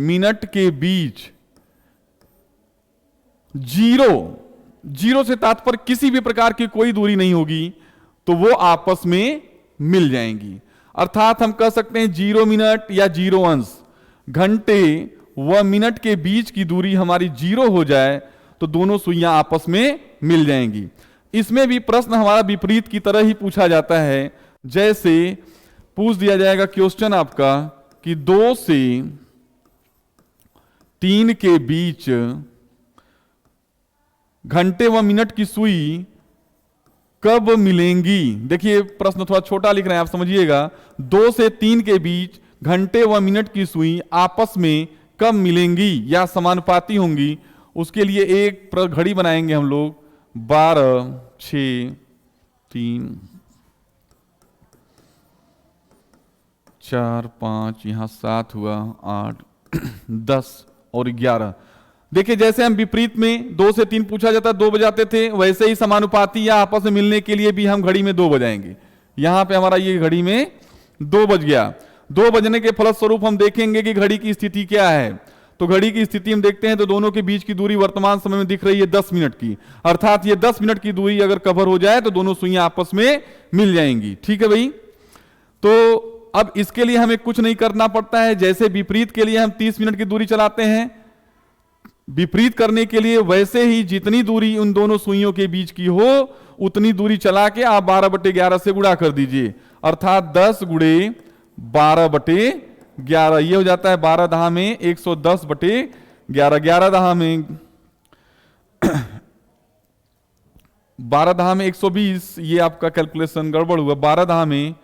जीरो से तात्पर्य किसी भी प्रकार की कोई दूरी नहीं होगी तो वो आपस में मिल जाएंगी। अर्थात हम कह सकते हैं 0 मिनट या 0 अंश। घंटे व मिनट के बीच की दूरी हमारी 0 हो जाए तो दोनों सुइयां आपस में मिल जाएंगी। इसमें भी प्रश्न हमारा विपरीत की तरह ही पूछा जाता है। जैसे पूछ दिया जाएगा क्वेश्चन आपका कि 2 से 3 के बीच घंटे व मिनट की सुई कब मिलेंगी। देखिए प्रश्न थोड़ा छोटा लिख रहे हैं, आप समझिएगा। 2 से 3 के बीच घंटे व मिनट की सुई आपस में कब मिलेंगी या समानुपाती होंगी। उसके लिए एक घड़ी बनाएंगे हम लोग। 12, 6, 3, 4, 5, यहां 7 हुआ, 8, 10 और 11। देखिए जैसे हम विपरीत में 2 से 3 पूछा जाता 2 बजाते थे, वैसे ही समानुपाती या आपस में मिलने के लिए भी हम घड़ी में 2 बजाएंगे। यहां पे हमारा ये घड़ी में 2 बज गया। 2 बजने के फलस्वरूप हम देखेंगे कि घड़ी की स्थिति क्या है। तो घड़ी की स्थिति हम देखते हैं तो दोनों के बीच की दूरी वर्तमान समय में दिख रही है 10 मिनट की। अर्थात ये 10 मिनट की दूरी अगर कवर हो जाए तो दोनों सुइयां आपस में मिल जाएंगी। ठीक है भाई। तो अब इसके लिए हमें कुछ नहीं करना पड़ता है। जैसे विपरीत के लिए हम 30 मिनट की दूरी चलाते हैं, विपरीत करने के लिए वैसे ही जितनी दूरी उन दोनों सुइयों के बीच की हो उतनी दूरी चला के आप 12/11 से गुणा कर दीजिए, अर्थात 10 गुणे 12/11, ये हो जाता है 12 दहा में 110/11, 11 दहा में 12 दहा में 120, ये आपका कैलकुलेशन गड़बड़ हुआ, 12 दहा में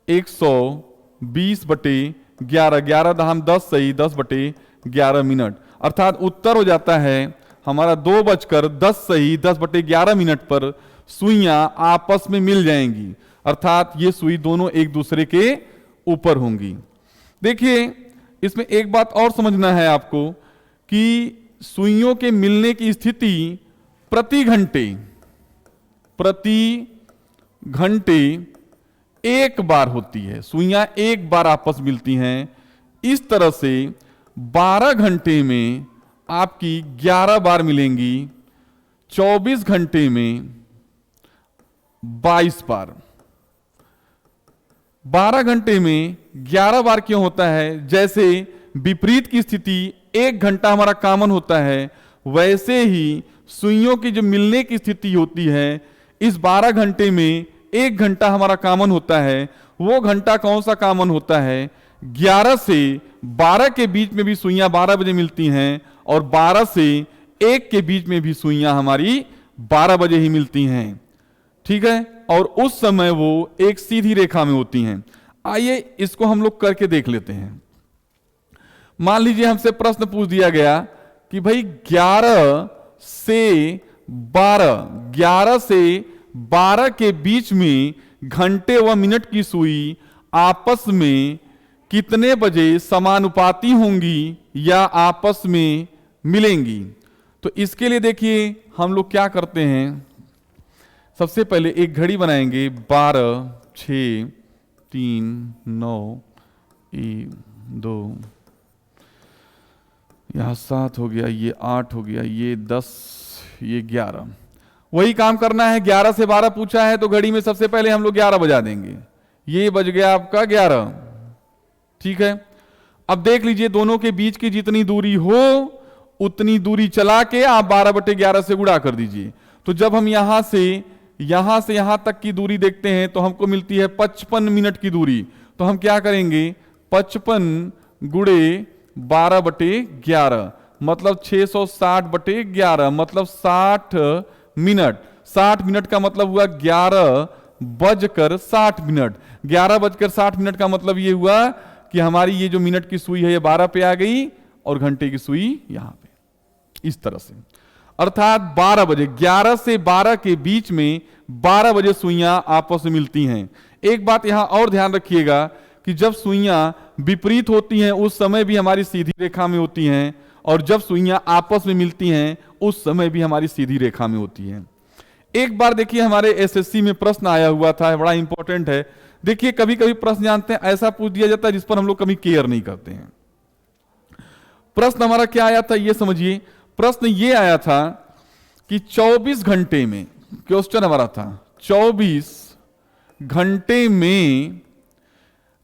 120/11, 11 दहा में 10 सही 10/11 मिनट, अर्थात उत्तर हो जाता है हमारा 2:10 सही 10/11 मिनट पर सुइयां आपस में मिल जाएंगी, अर्थात ये सुई दोनों एक दूसरे के ऊपर होंगी। देखिए इसमें एक बात और समझना है आपको कि सुइयों के मिलने की स्थिति प्रति घंटे एक बार होती है, सुइयां एक बार आपस मिलती हैं। इस तरह से 12 घंटे में आपकी 11 बार मिलेंगी, 24 घंटे में 22 बार। 12 घंटे में 11 बार क्यों होता है? जैसे विपरीत की स्थिति 1 घंटा हमारा कॉमन होता है, वैसे ही सुइयों की जो मिलने की स्थिति होती है इस 12 घंटे में 1 घंटा हमारा कॉमन होता है। वो घंटा कौन सा कॉमन होता है? 11 से 12 के बीच में भी सुइयां 12 बजे मिलती हैं और 12 से 1 के बीच में भी सुइयां हमारी 12 बजे ही मिलती हैं, ठीक है। और उस समय वो एक सीधी रेखा में होती हैं। आइए इसको हम लोग करके देख लेते हैं। मान लीजिए हमसे प्रश्न पूछ दिया गया कि भाई 11 से 12 के बीच में घंटे व मिनट की सुई आपस में कितने बजे समानुपाती होंगी या आपस में मिलेंगी। तो इसके लिए देखिए हम लोग क्या करते हैं, सबसे पहले एक घड़ी बनाएंगे, 12, 6, 3, 9, 1, 2, यहां 7 हो गया, ये 8 हो गया, ये 10, ये 11। वही काम करना है। 11 से 12 पूछा है तो घड़ी में सबसे पहले हम लोग 11 बजा देंगे, ये बज गया आपका 11, ठीक है। अब देख लीजिए दोनों के बीच की जितनी दूरी हो उतनी दूरी चला के आप 12/11 से गुणा कर दीजिए। तो जब हम यहां से यहां तक की दूरी देखते हैं तो हमको मिलती है 55 मिनट की दूरी। तो हम क्या करेंगे, 55 गुणे 12/11 मतलब 660/11 मतलब 60 मिनट। 60 मिनट का मतलब हुआ 11:60 मिनट। 11:60 का मतलब ये हुआ कि हमारी ये जो मिनट की सुई है ये 12 पे आ गई और घंटे की सुई यहां पे, इस तरह से, अर्थात 12 बजे, 11 से 12 के बीच में 12 बजे सुइयां आपस में मिलती हैं। एक बात यहां और ध्यान रखिएगा कि जब सुइयां विपरीत होती हैं उस समय भी हमारी सीधी रेखा में होती हैं और जब सुइयां आपस में मिलती हैं उस समय भी हमारी सीधी रेखा में होती हैं। एक बार देखिए हमारे एसएससी में प्रश्न आया हुआ था, बड़ा इंपॉर्टेंट है। देखिए कभी कभी प्रश्न जानते हैं ऐसा पूछ दिया जाता है जिस पर हम लोग कभी केयर नहीं करते हैं। प्रश्न हमारा क्या आया था ये समझिए। प्रश्न ये आया था कि 24 घंटे में, क्वेश्चन हमारा था 24 घंटे में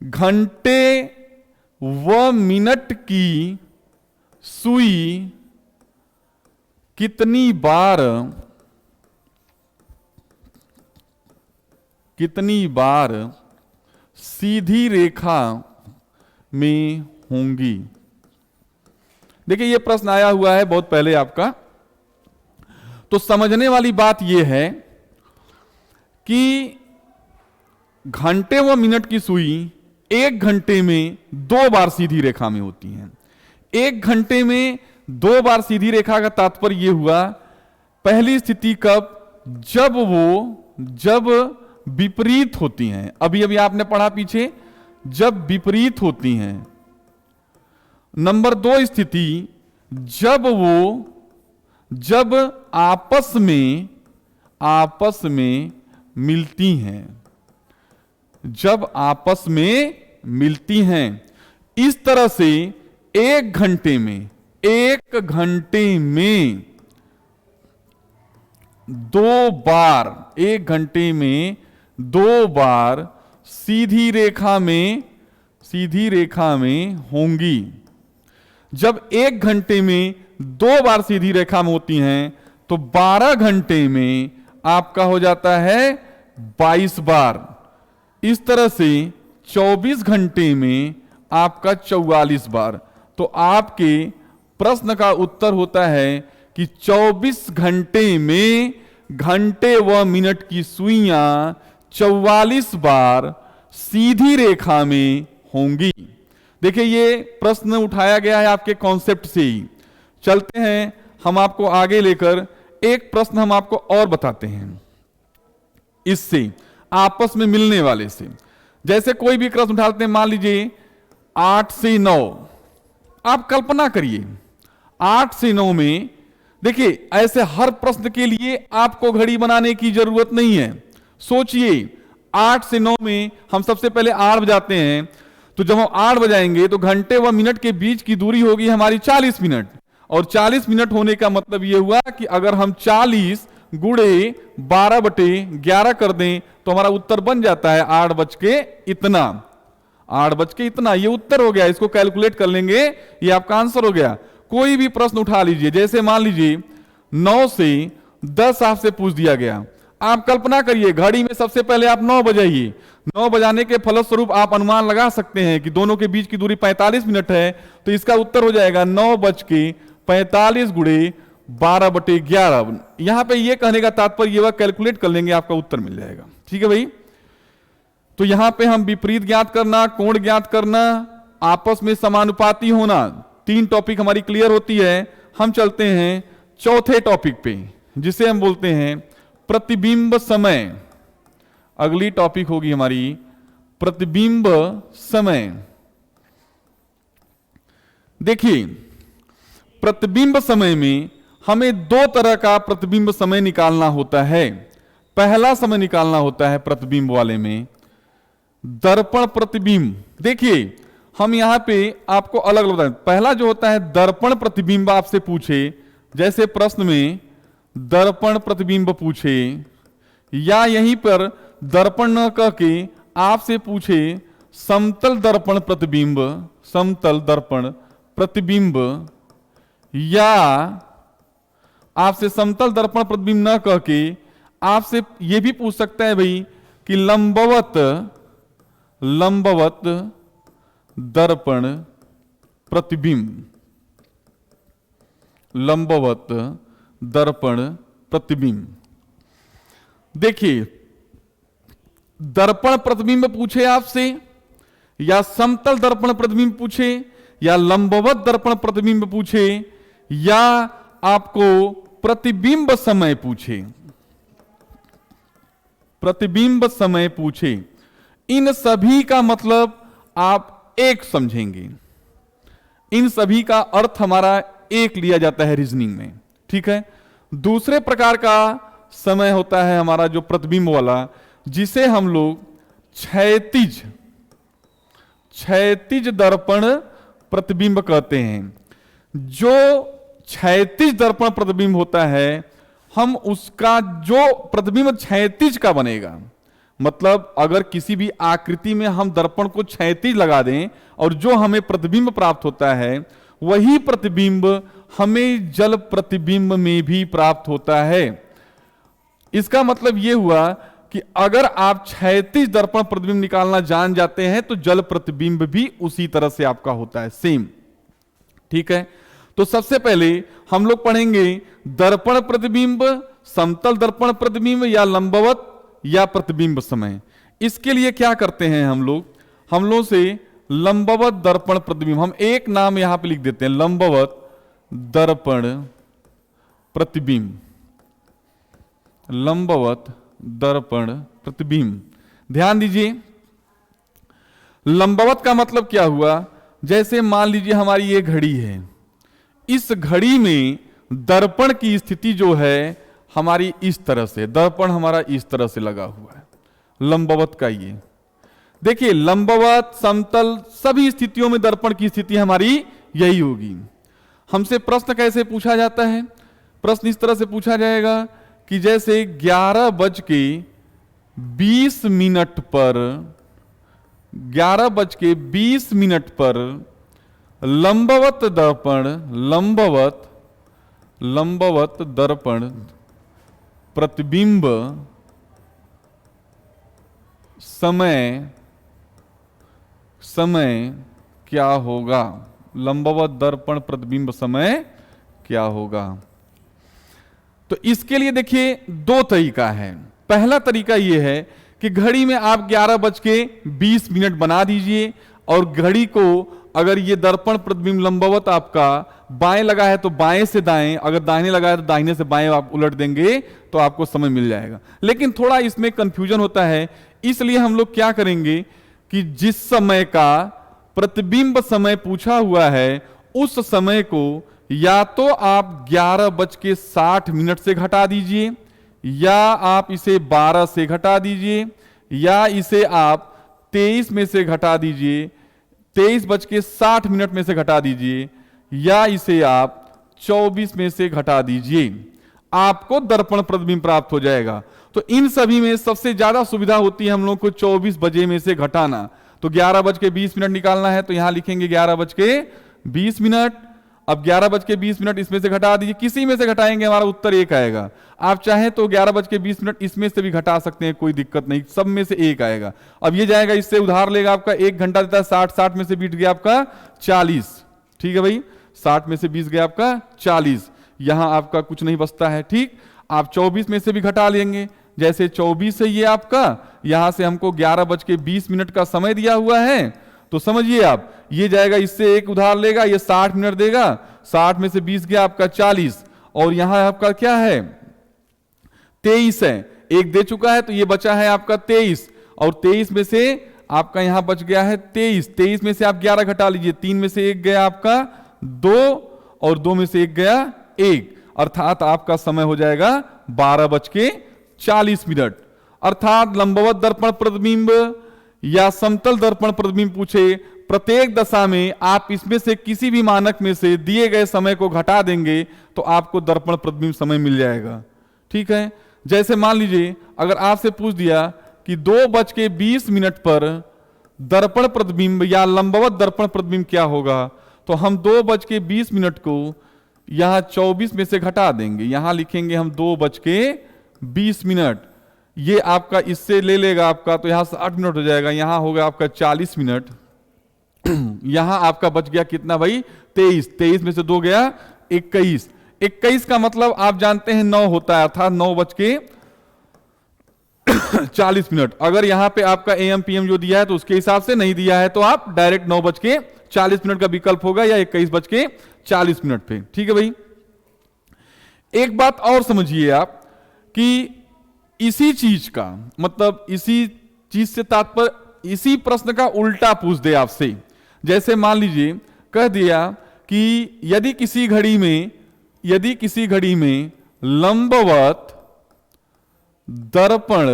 घंटे व मिनट की सुई कितनी बार सीधी रेखा में होंगी। देखिए ये प्रश्न आया हुआ है बहुत पहले आपका। तो समझने वाली बात यह है कि घंटे व मिनट की सुई 1 घंटे में 2 बार सीधी रेखा में होती हैं। 1 घंटे में 2 बार सीधी रेखा का तात्पर्य यह हुआ, पहली स्थिति कब, जब विपरीत होती हैं। अभी अभी आपने पढ़ा पीछे, जब विपरीत होती हैं। नंबर 2 स्थिति जब आपस में मिलती हैं, जब आपस में मिलती हैं। इस तरह से 1 घंटे में 2 बार, 1 घंटे में 2 बार सीधी रेखा में सीधी रेखा में होंगी। जब 1 घंटे में 2 बार सीधी रेखा में होती हैं तो 12 घंटे में आपका हो जाता है 22 बार। इस तरह से 24 घंटे में आपका 44 बार। तो आपके प्रश्न का उत्तर होता है कि 24 घंटे में घंटे व मिनट की सुइयां 44 बार सीधी रेखा में होंगी। देखिए ये प्रश्न उठाया गया है आपके कॉन्सेप्ट से ही। चलते हैं हम आपको आगे लेकर, एक प्रश्न हम आपको और बताते हैं इससे आपस में मिलने वाले से। जैसे कोई भी प्रश्न उठाते हैं, मान लीजिए 8 से 9, आप कल्पना करिए 8 से 9 में, देखिए ऐसे हर प्रश्न के लिए आपको घड़ी बनाने की जरूरत नहीं है। सोचिए 8 से 9 में हम सबसे पहले 8 बजाते हैं, तो जब हम 8 बजाएंगे तो घंटे व मिनट के बीच की दूरी होगी हमारी 40 मिनट। और 40 मिनट होने का मतलब यह हुआ कि अगर हम 40 गुणे 12/11 कर दें तो हमारा उत्तर बन जाता है 8 बज के इतना। 8 बज के इतना, ये उत्तर हो गया। इसको कैलकुलेट कर लेंगे, ये आपका आंसर हो गया। कोई भी प्रश्न उठा लीजिए, जैसे मान लीजिए 9 से 10 आपसे पूछ दिया गया। आप कल्पना करिए घड़ी में सबसे पहले आप 9 बजाइए। 9 बजाने के फलस्वरूप आप अनुमान लगा सकते हैं कि दोनों के बीच की दूरी 45 मिनट है, तो इसका उत्तर हो जाएगा 9 बज के 45 गुणे 12/11। यहां पे ये कहने का तात्पर्य ये, कैलकुलेट कर लेंगे आपका उत्तर मिल जाएगा। ठीक है भाई। तो यहां पे हम विपरीत ज्ञात करना, कोण ज्ञात करना, आपस में समानुपाती होना, 3 टॉपिक हमारी क्लियर होती है। हम चलते हैं चौथे टॉपिक पे, जिसे हम बोलते हैं प्रतिबिंब समय। अगली टॉपिक होगी हमारी प्रतिबिंब समय। देखिए प्रतिबिंब समय में हमें 2 तरह का प्रतिबिंब समय निकालना होता है। पहला समय निकालना होता है प्रतिबिंब वाले में दर्पण प्रतिबिंब। देखिए हम यहां पे आपको अलग अलग बताएं। पहला जो होता है दर्पण प्रतिबिंब, आपसे पूछे, जैसे प्रश्न में दर्पण प्रतिबिंब पूछे, या यहीं पर दर्पण न कह के आपसे पूछे समतल दर्पण प्रतिबिंब, समतल दर्पण प्रतिबिंब, या आपसे समतल दर्पण प्रतिबिंब न कह के आपसे यह भी पूछ सकता है भाई कि लंबवत दर्पण प्रतिबिंब, लंबवत दर्पण प्रतिबिंब। देखिए दर्पण प्रतिबिंब पूछे आपसे, या समतल दर्पण प्रतिबिंब पूछे, या लंबवत दर्पण प्रतिबिंब पूछे, या आपको प्रतिबिंब समय पूछे, प्रतिबिंब समय पूछे, इन सभी का मतलब आप एक समझेंगे। इन सभी का अर्थ हमारा एक लिया जाता है रीजनिंग में। ठीक है। दूसरे प्रकार का समय होता है हमारा जो प्रतिबिंब वाला, जिसे हम लोग क्षैतिज दर्पण प्रतिबिंब कहते हैं। जो क्षैतिज दर्पण प्रतिबिंब होता है, हम उसका जो प्रतिबिंब क्षैतिज का बनेगा, मतलब अगर किसी भी आकृति में हम दर्पण को क्षैतिज लगा दें और जो हमें प्रतिबिंब प्राप्त होता है, वही प्रतिबिंब हमें जल प्रतिबिंब में भी प्राप्त होता है। इसका मतलब यह हुआ कि अगर आप क्षैतिज दर्पण प्रतिबिंब निकालना जान जाते हैं तो जल प्रतिबिंब भी उसी तरह से आपका होता है, सेम। ठीक है। तो सबसे पहले हम लोग पढ़ेंगे दर्पण प्रतिबिंब, समतल दर्पण प्रतिबिंब, या लंबवत, या प्रतिबिंब समय। इसके लिए क्या करते हैं हम लोग से लंबवत दर्पण प्रतिबिंब, हम एक नाम यहां पे लिख देते हैं, लंबवत दर्पण प्रतिबिंब, लंबवत दर्पण प्रतिबिंब। ध्यान दीजिए लंबवत का मतलब क्या हुआ। जैसे मान लीजिए हमारी ये घड़ी है, इस घड़ी में दर्पण की स्थिति जो है हमारी इस तरह से, दर्पण हमारा इस तरह से लगा हुआ है, लंबवत का ये। देखिए लंबवत, समतल, सभी स्थितियों में दर्पण की स्थिति हमारी यही होगी। हमसे प्रश्न कैसे पूछा जाता है? प्रश्न इस तरह से पूछा जाएगा कि जैसे 11:20 पर 11:20 पर लंबवत दर्पण प्रतिबिंब समय क्या होगा? लंबवत दर्पण प्रतिबिंब समय क्या होगा? तो इसके लिए देखिए दो तरीका है। पहला तरीका यह है कि घड़ी में आप 11:20 बना दीजिए और घड़ी को, अगर ये दर्पण प्रतिबिंब लंबवत आपका बाएं लगा है तो बाएं से दाएं, अगर दाहिने लगा है तो दाहिने से बाएं आप उलट देंगे तो आपको समय मिल जाएगा। लेकिन थोड़ा इसमें कंफ्यूजन होता है, इसलिए हम लोग क्या करेंगे कि जिस समय का प्रतिबिंब समय पूछा हुआ है उस समय को या तो आप 11:60 से घटा दीजिए, या आप इसे 12 से घटा दीजिए, या इसे आप 23 में से घटा दीजिए, 23:60 में से घटा दीजिए, या इसे आप 24 में से घटा दीजिए। आपको दर्पण प्रतिबिंब प्राप्त हो जाएगा। तो इन सभी में सबसे ज्यादा सुविधा होती है हम लोग को 24 बजे में से घटाना। तो 11:20 निकालना है तो यहां लिखेंगे 11:20। अब 11:20 इसमें से घटा दीजिए, किसी में से घटाएंगे हमारा उत्तर 1 आएगा। आप चाहें तो 11:20 इसमें से भी घटा सकते हैं, कोई दिक्कत नहीं, सब में से 1 आएगा। अब ये जाएगा, इससे उधार लेगा आपका 1 घंटा देता है 60, 60 में से बीत गया आपका 40। ठीक है भाई, 60 में से 20 गया आपका 40, यहां आपका कुछ नहीं बचता है। ठीक, आप 24 में से भी घटा लेंगे, जैसे 24 है ये आपका, यहां से हमको 11:20 का समय दिया हुआ है, तो समझिए आप ये जाएगा, इससे 1 उधार लेगा, ये 60 मिनट देगा, 60 में से 20 गया आपका 40, और यहां आपका क्या है 23 है, 1 दे चुका है तो ये बचा है आपका 23, और 23 में से आपका यहां बच गया है 23, 23 में से आप 11 घटा लीजिए, 3 में से 1 गया आपका 2, और 2 में से 1 गया 1, अर्थात आपका समय हो जाएगा 12:40। अर्थात लंबवत दर्पण प्रतिबिंब या समतल दर्पण प्रतिबिंब पूछे, प्रत्येक दशा में आप इसमें से किसी भी मानक में से दिए गए समय को घटा देंगे तो आपको दर्पण प्रतिबिंब समय मिल जाएगा। ठीक है, जैसे मान लीजिए अगर आपसे पूछ दिया कि 2:20 पर दर्पण प्रतिबिंब या लंबवत दर्पण प्रतिबिंब क्या होगा, तो हम 2:20 को यहां 24 में से घटा देंगे, यहां लिखेंगे हम 2:20, ये आपका इससे ले लेगा आपका, तो यहां 60 मिनट हो जाएगा, यहां होगा आपका 40 मिनट, यहां आपका बच गया कितना भाई 23, 23 में से 2 गया 21, 21 का मतलब आप जानते हैं 9 होता है, अर्थात 9:40। अगर यहां पे आपका AM PM जो दिया है तो उसके हिसाब से, नहीं दिया है तो आप डायरेक्ट 9:40 का विकल्प होगा, या 21:40 पे। ठीक है भाई, एक बात और समझिए आप कि इसी चीज का मतलब, इसी चीज से तात्पर्य इसी प्रश्न का उल्टा पूछ दे आपसे। जैसे मान लीजिए कह दिया कि यदि किसी घड़ी में लंबवत दर्पण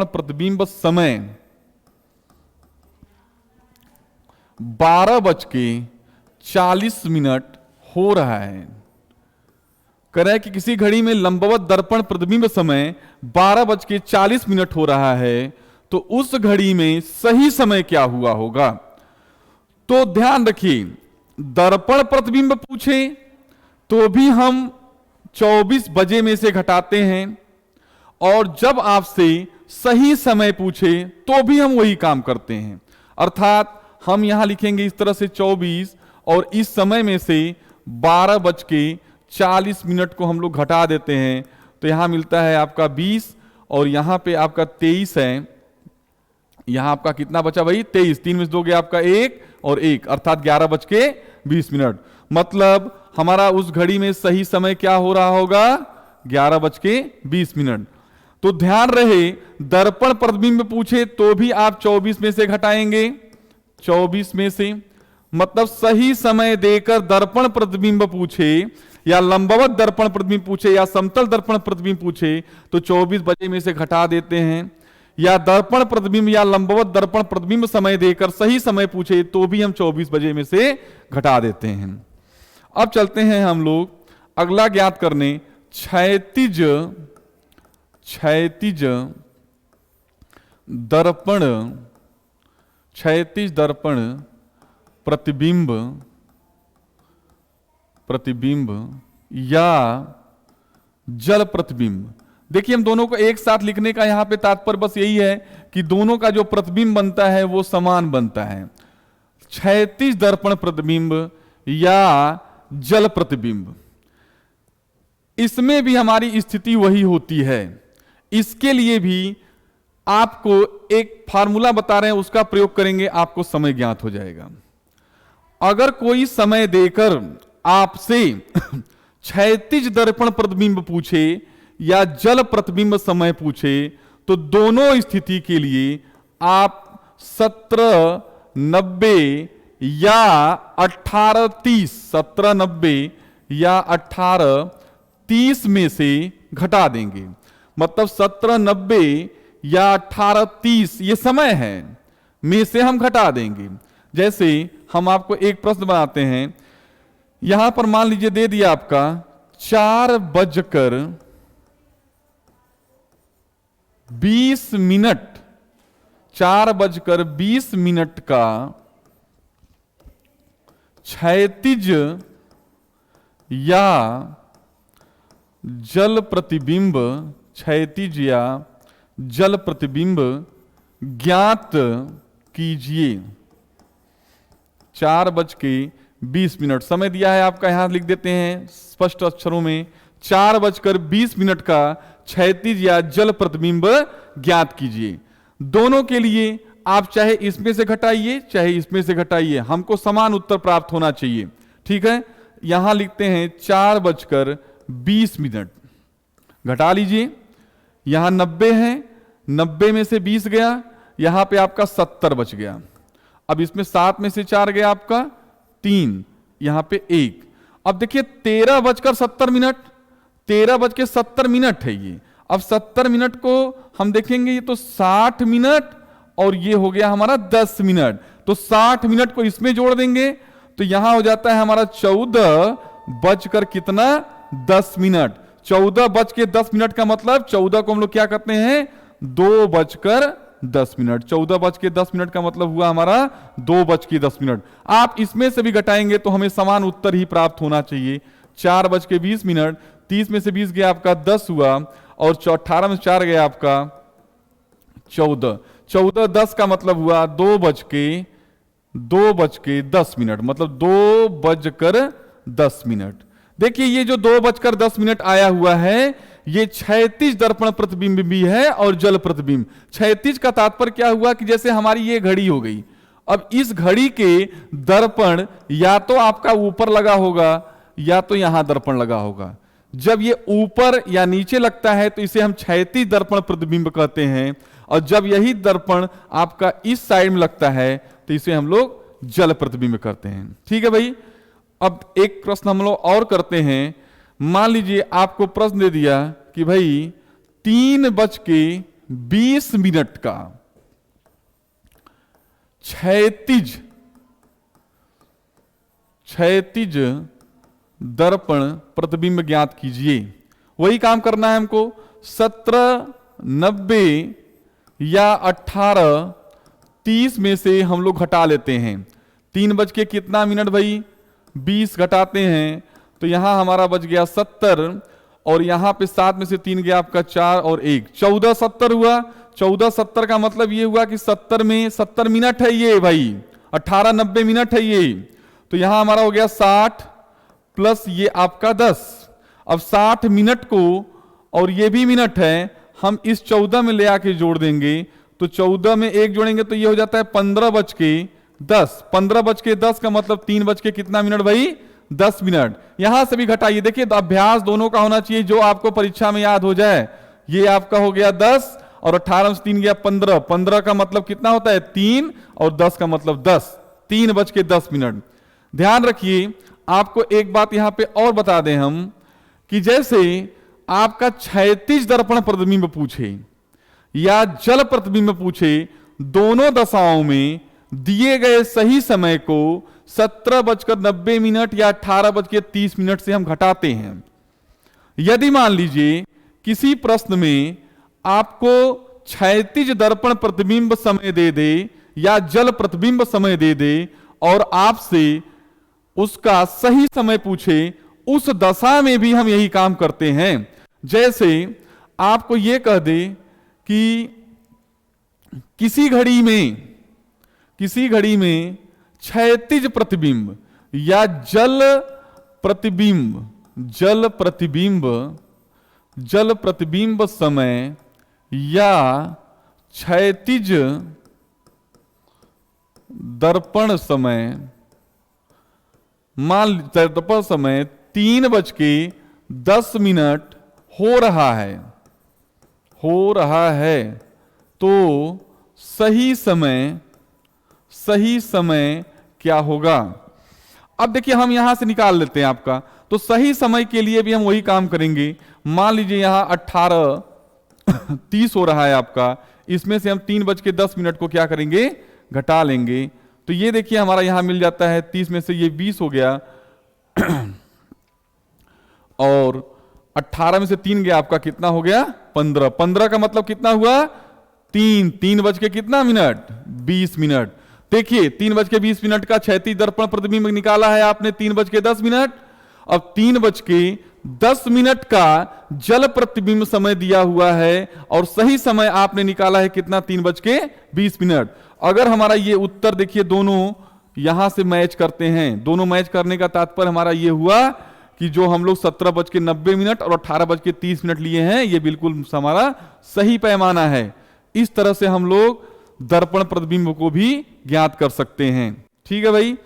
प्रतिबिंब समय 12:40 हो रहा है। कह रहा है कि किसी घड़ी में लंबवत दर्पण प्रतिबिंब समय 12:40 हो रहा है, तो उस घड़ी में सही समय क्या हुआ होगा? तो ध्यान रखिए, दर्पण प्रतिबिंब पूछे तो भी हम 24 बजे में से घटाते हैं, और जब आपसे सही समय पूछे तो भी हम वही काम करते हैं। अर्थात हम यहां लिखेंगे इस तरह से 24, और इस समय में से 12:40 को हम लोग घटा देते हैं, तो यहां मिलता है आपका 20, और यहां पे आपका 23 है, यहां आपका कितना बचा भाई 23, 3 में से 2 गया आपका 1 और 1, अर्थात 11:20। मतलब हमारा उस घड़ी में सही समय क्या हो रहा होगा 11:20। तो ध्यान रहे, दर्पण प्रतिबिंब पूछे तो भी आप 24 में से घटाएंगे, 24 में से, मतलब सही समय देकर दर्पण प्रतिबिंब पूछे या लंबवत दर्पण प्रतिबिंब पूछे या समतल दर्पण प्रतिबिंब पूछे तो 24 बजे में से घटा देते हैं, या दर्पण प्रतिबिंब या लंबवत दर्पण प्रतिबिंब समय देकर सही समय पूछे तो भी हम 24 बजे में से घटा देते हैं। अब चलते हैं हम लोग अगला ज्ञात करने, क्षैतिज क्षैतिज दर्पण प्रतिबिंब या जल प्रतिबिंब। देखिए, हम दोनों को एक साथ लिखने का यहां पे तात्पर्य बस यही है कि दोनों का जो प्रतिबिंब बनता है वो समान बनता है। क्षैतिज दर्पण प्रतिबिंब या जल प्रतिबिंब, इसमें भी हमारी स्थिति वही होती है। इसके लिए भी आपको एक फार्मूला बता रहे हैं, उसका प्रयोग करेंगे, आपको समय ज्ञात हो जाएगा। अगर कोई समय देकर आपसे क्षैतिज दर्पण प्रतिबिंब पूछे या जल प्रतिबिंब समय पूछे, तो दोनों स्थिति के लिए आप 1790 या 1830 1790 या 1830 में से घटा देंगे। मतलब 1790 या 1830 ये समय है में से हम घटा देंगे। जैसे हम आपको एक प्रश्न बनाते हैं, यहां पर मान लीजिए दे दिया आपका 4:20 का क्षैतिज या जल प्रतिबिंब ज्ञात कीजिए। 4:20 समय दिया है आपका, यहां लिख देते हैं स्पष्ट अक्षरों में, 4:20 का क्षैतिज या जल प्रतिबिंब ज्ञात कीजिए। दोनों के लिए आप चाहे इसमें से घटाइए चाहे इसमें से घटाइए, हमको समान उत्तर प्राप्त होना चाहिए। ठीक है, यहां लिखते हैं 4:20 घटा लीजिए। यहां 90 है, 90 में से 20 गया, यहां पे आपका 70 बच गया। अब इसमें 7 में से 4 गया आपका 3, यहां पे 1। अब देखिए 13:70 13:70 है ये। अब 70 मिनट को हम देखेंगे, ये तो 60 मिनट और ये हो गया हमारा 10 मिनट, तो 60 मिनट को इसमें जोड़ देंगे तो यहां हो जाता है हमारा 14:10। 14:10 का मतलब 14 को हम लोग क्या करते हैं 2:10। 14:10 का मतलब हुआ हमारा 2:10। आप इसमें से भी घटाएंगे तो हमें समान उत्तर ही प्राप्त होना चाहिए। 4:20, 30 में से 20 गया आपका 10 हुआ, और 18 में 4 गया आपका 14। 14:10 का मतलब हुआ 2:10, मतलब 2:10। देखिए ये जो 2:10 आया हुआ है, ये क्षैतिज दर्पण प्रतिबिंब भी है और जल प्रतिबिंब। क्षैतिज का तात्पर्य क्या हुआ कि जैसे हमारी ये घड़ी हो गई, अब इस घड़ी के दर्पण या तो आपका ऊपर लगा होगा या तो यहां दर्पण लगा होगा। जब ये ऊपर या नीचे लगता है तो इसे हम क्षैतिज दर्पण प्रतिबिंब कहते हैं, और जब यही दर्पण आपका इस साइड में लगता है तो इसे हम लोग जल प्रतिबिंब करते हैं। ठीक है भाई, अब एक प्रश्न हम लोग और करते हैं। मान लीजिए आपको प्रश्न दे दिया कि भाई 3:20 का क्षैतिज दर्पण प्रतिबिंब ज्ञात कीजिए। वही काम करना है हमको। 17:90 या 18:30 में से हम लोग घटा लेते हैं। 3:20 भाई 20 घटाते हैं तो यहां हमारा बच गया 70, और यहां पे 7 में से 3 गया आपका 4 और 1, 14:70 हुआ। 14:70 का मतलब ये हुआ कि 70 में 70 मिनट है ये भाई, 18:90 मिनट है ये, तो यहां हमारा हो गया 60 प्लस ये आपका 10। अब 60 मिनट को, और ये भी मिनट है, हम इस 14 में ले आके जोड़ देंगे तो 14 में 1 जोड़ेंगे तो ये हो जाता है 15:10। 15:10 का मतलब 3 भाई 10 मिनट। यहां से भी घटाइए। देखिए तो अभ्यास दोनों का होना चाहिए जो आपको परीक्षा में याद हो जाए। ये आपका हो गया 10 और 18 में 3 गया 15। 15 का मतलब कितना होता है 3 और 10 का मतलब 10। 3:10। ध्यान रखिए, आपको एक बात यहां पे और बता दें हम कि जैसे आपका क्षैतिज दर्पण प्रतिबिंब पूछे या जल प्रतिबिंब पूछे, दोनों दशाओं में दिए गए सही समय को 17:90 या 18:30 से हम घटाते हैं। यदि मान लीजिए किसी प्रश्न में आपको क्षैतिज दर्पण प्रतिबिंब समय दे दे या जल प्रतिबिंब समय दे दे और आपसे उसका सही समय पूछे, उस दशा में भी हम यही काम करते हैं। जैसे आपको यह कह दे कि किसी घड़ी में क्षैतिज प्रतिबिंब या जल प्रतिबिंब समय या क्षैतिज दर्पण समय, दर्पण समय 3:10 हो रहा है, तो सही समय क्या होगा? अब देखिए हम यहां से निकाल लेते हैं आपका, तो सही समय के लिए भी हम वही काम करेंगे। मान लीजिए यहां 18:30 हो रहा है आपका, इसमें से हम 3:10 को क्या करेंगे? घटा लेंगे। तो ये देखिए हमारा यहां मिल जाता है 30 में से ये 20 हो गया और 18 में से 3 गया, आपका कितना हो गया? 15। 15 का मतलब कितना हुआ? 3 बज के कितना मिनट? 20 मिनट। देखिए 3:20 का क्षैतिज दर्पण प्रतिबिंब निकाला है आपने 3:10। अब 3:10 का जल प्रतिबिंब समय दिया हुआ है और सही समय आपने निकाला है कितना? 3:20। अगर हमारा ये उत्तर देखिए दोनों यहां से मैच करते हैं, दोनों मैच करने का तात्पर्य हमारा ये हुआ कि जो हम लोग 17:90 और 18:30 लिए हैं, ये बिल्कुल हमारा सही पैमाना है। इस तरह से हम लोग दर्पण प्रतिबिंब को भी ज्ञात कर सकते हैं। ठीक है भाई,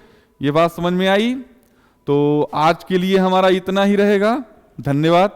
ये बात समझ में आई? तो आज के लिए हमारा इतना ही रहेगा। धन्यवाद।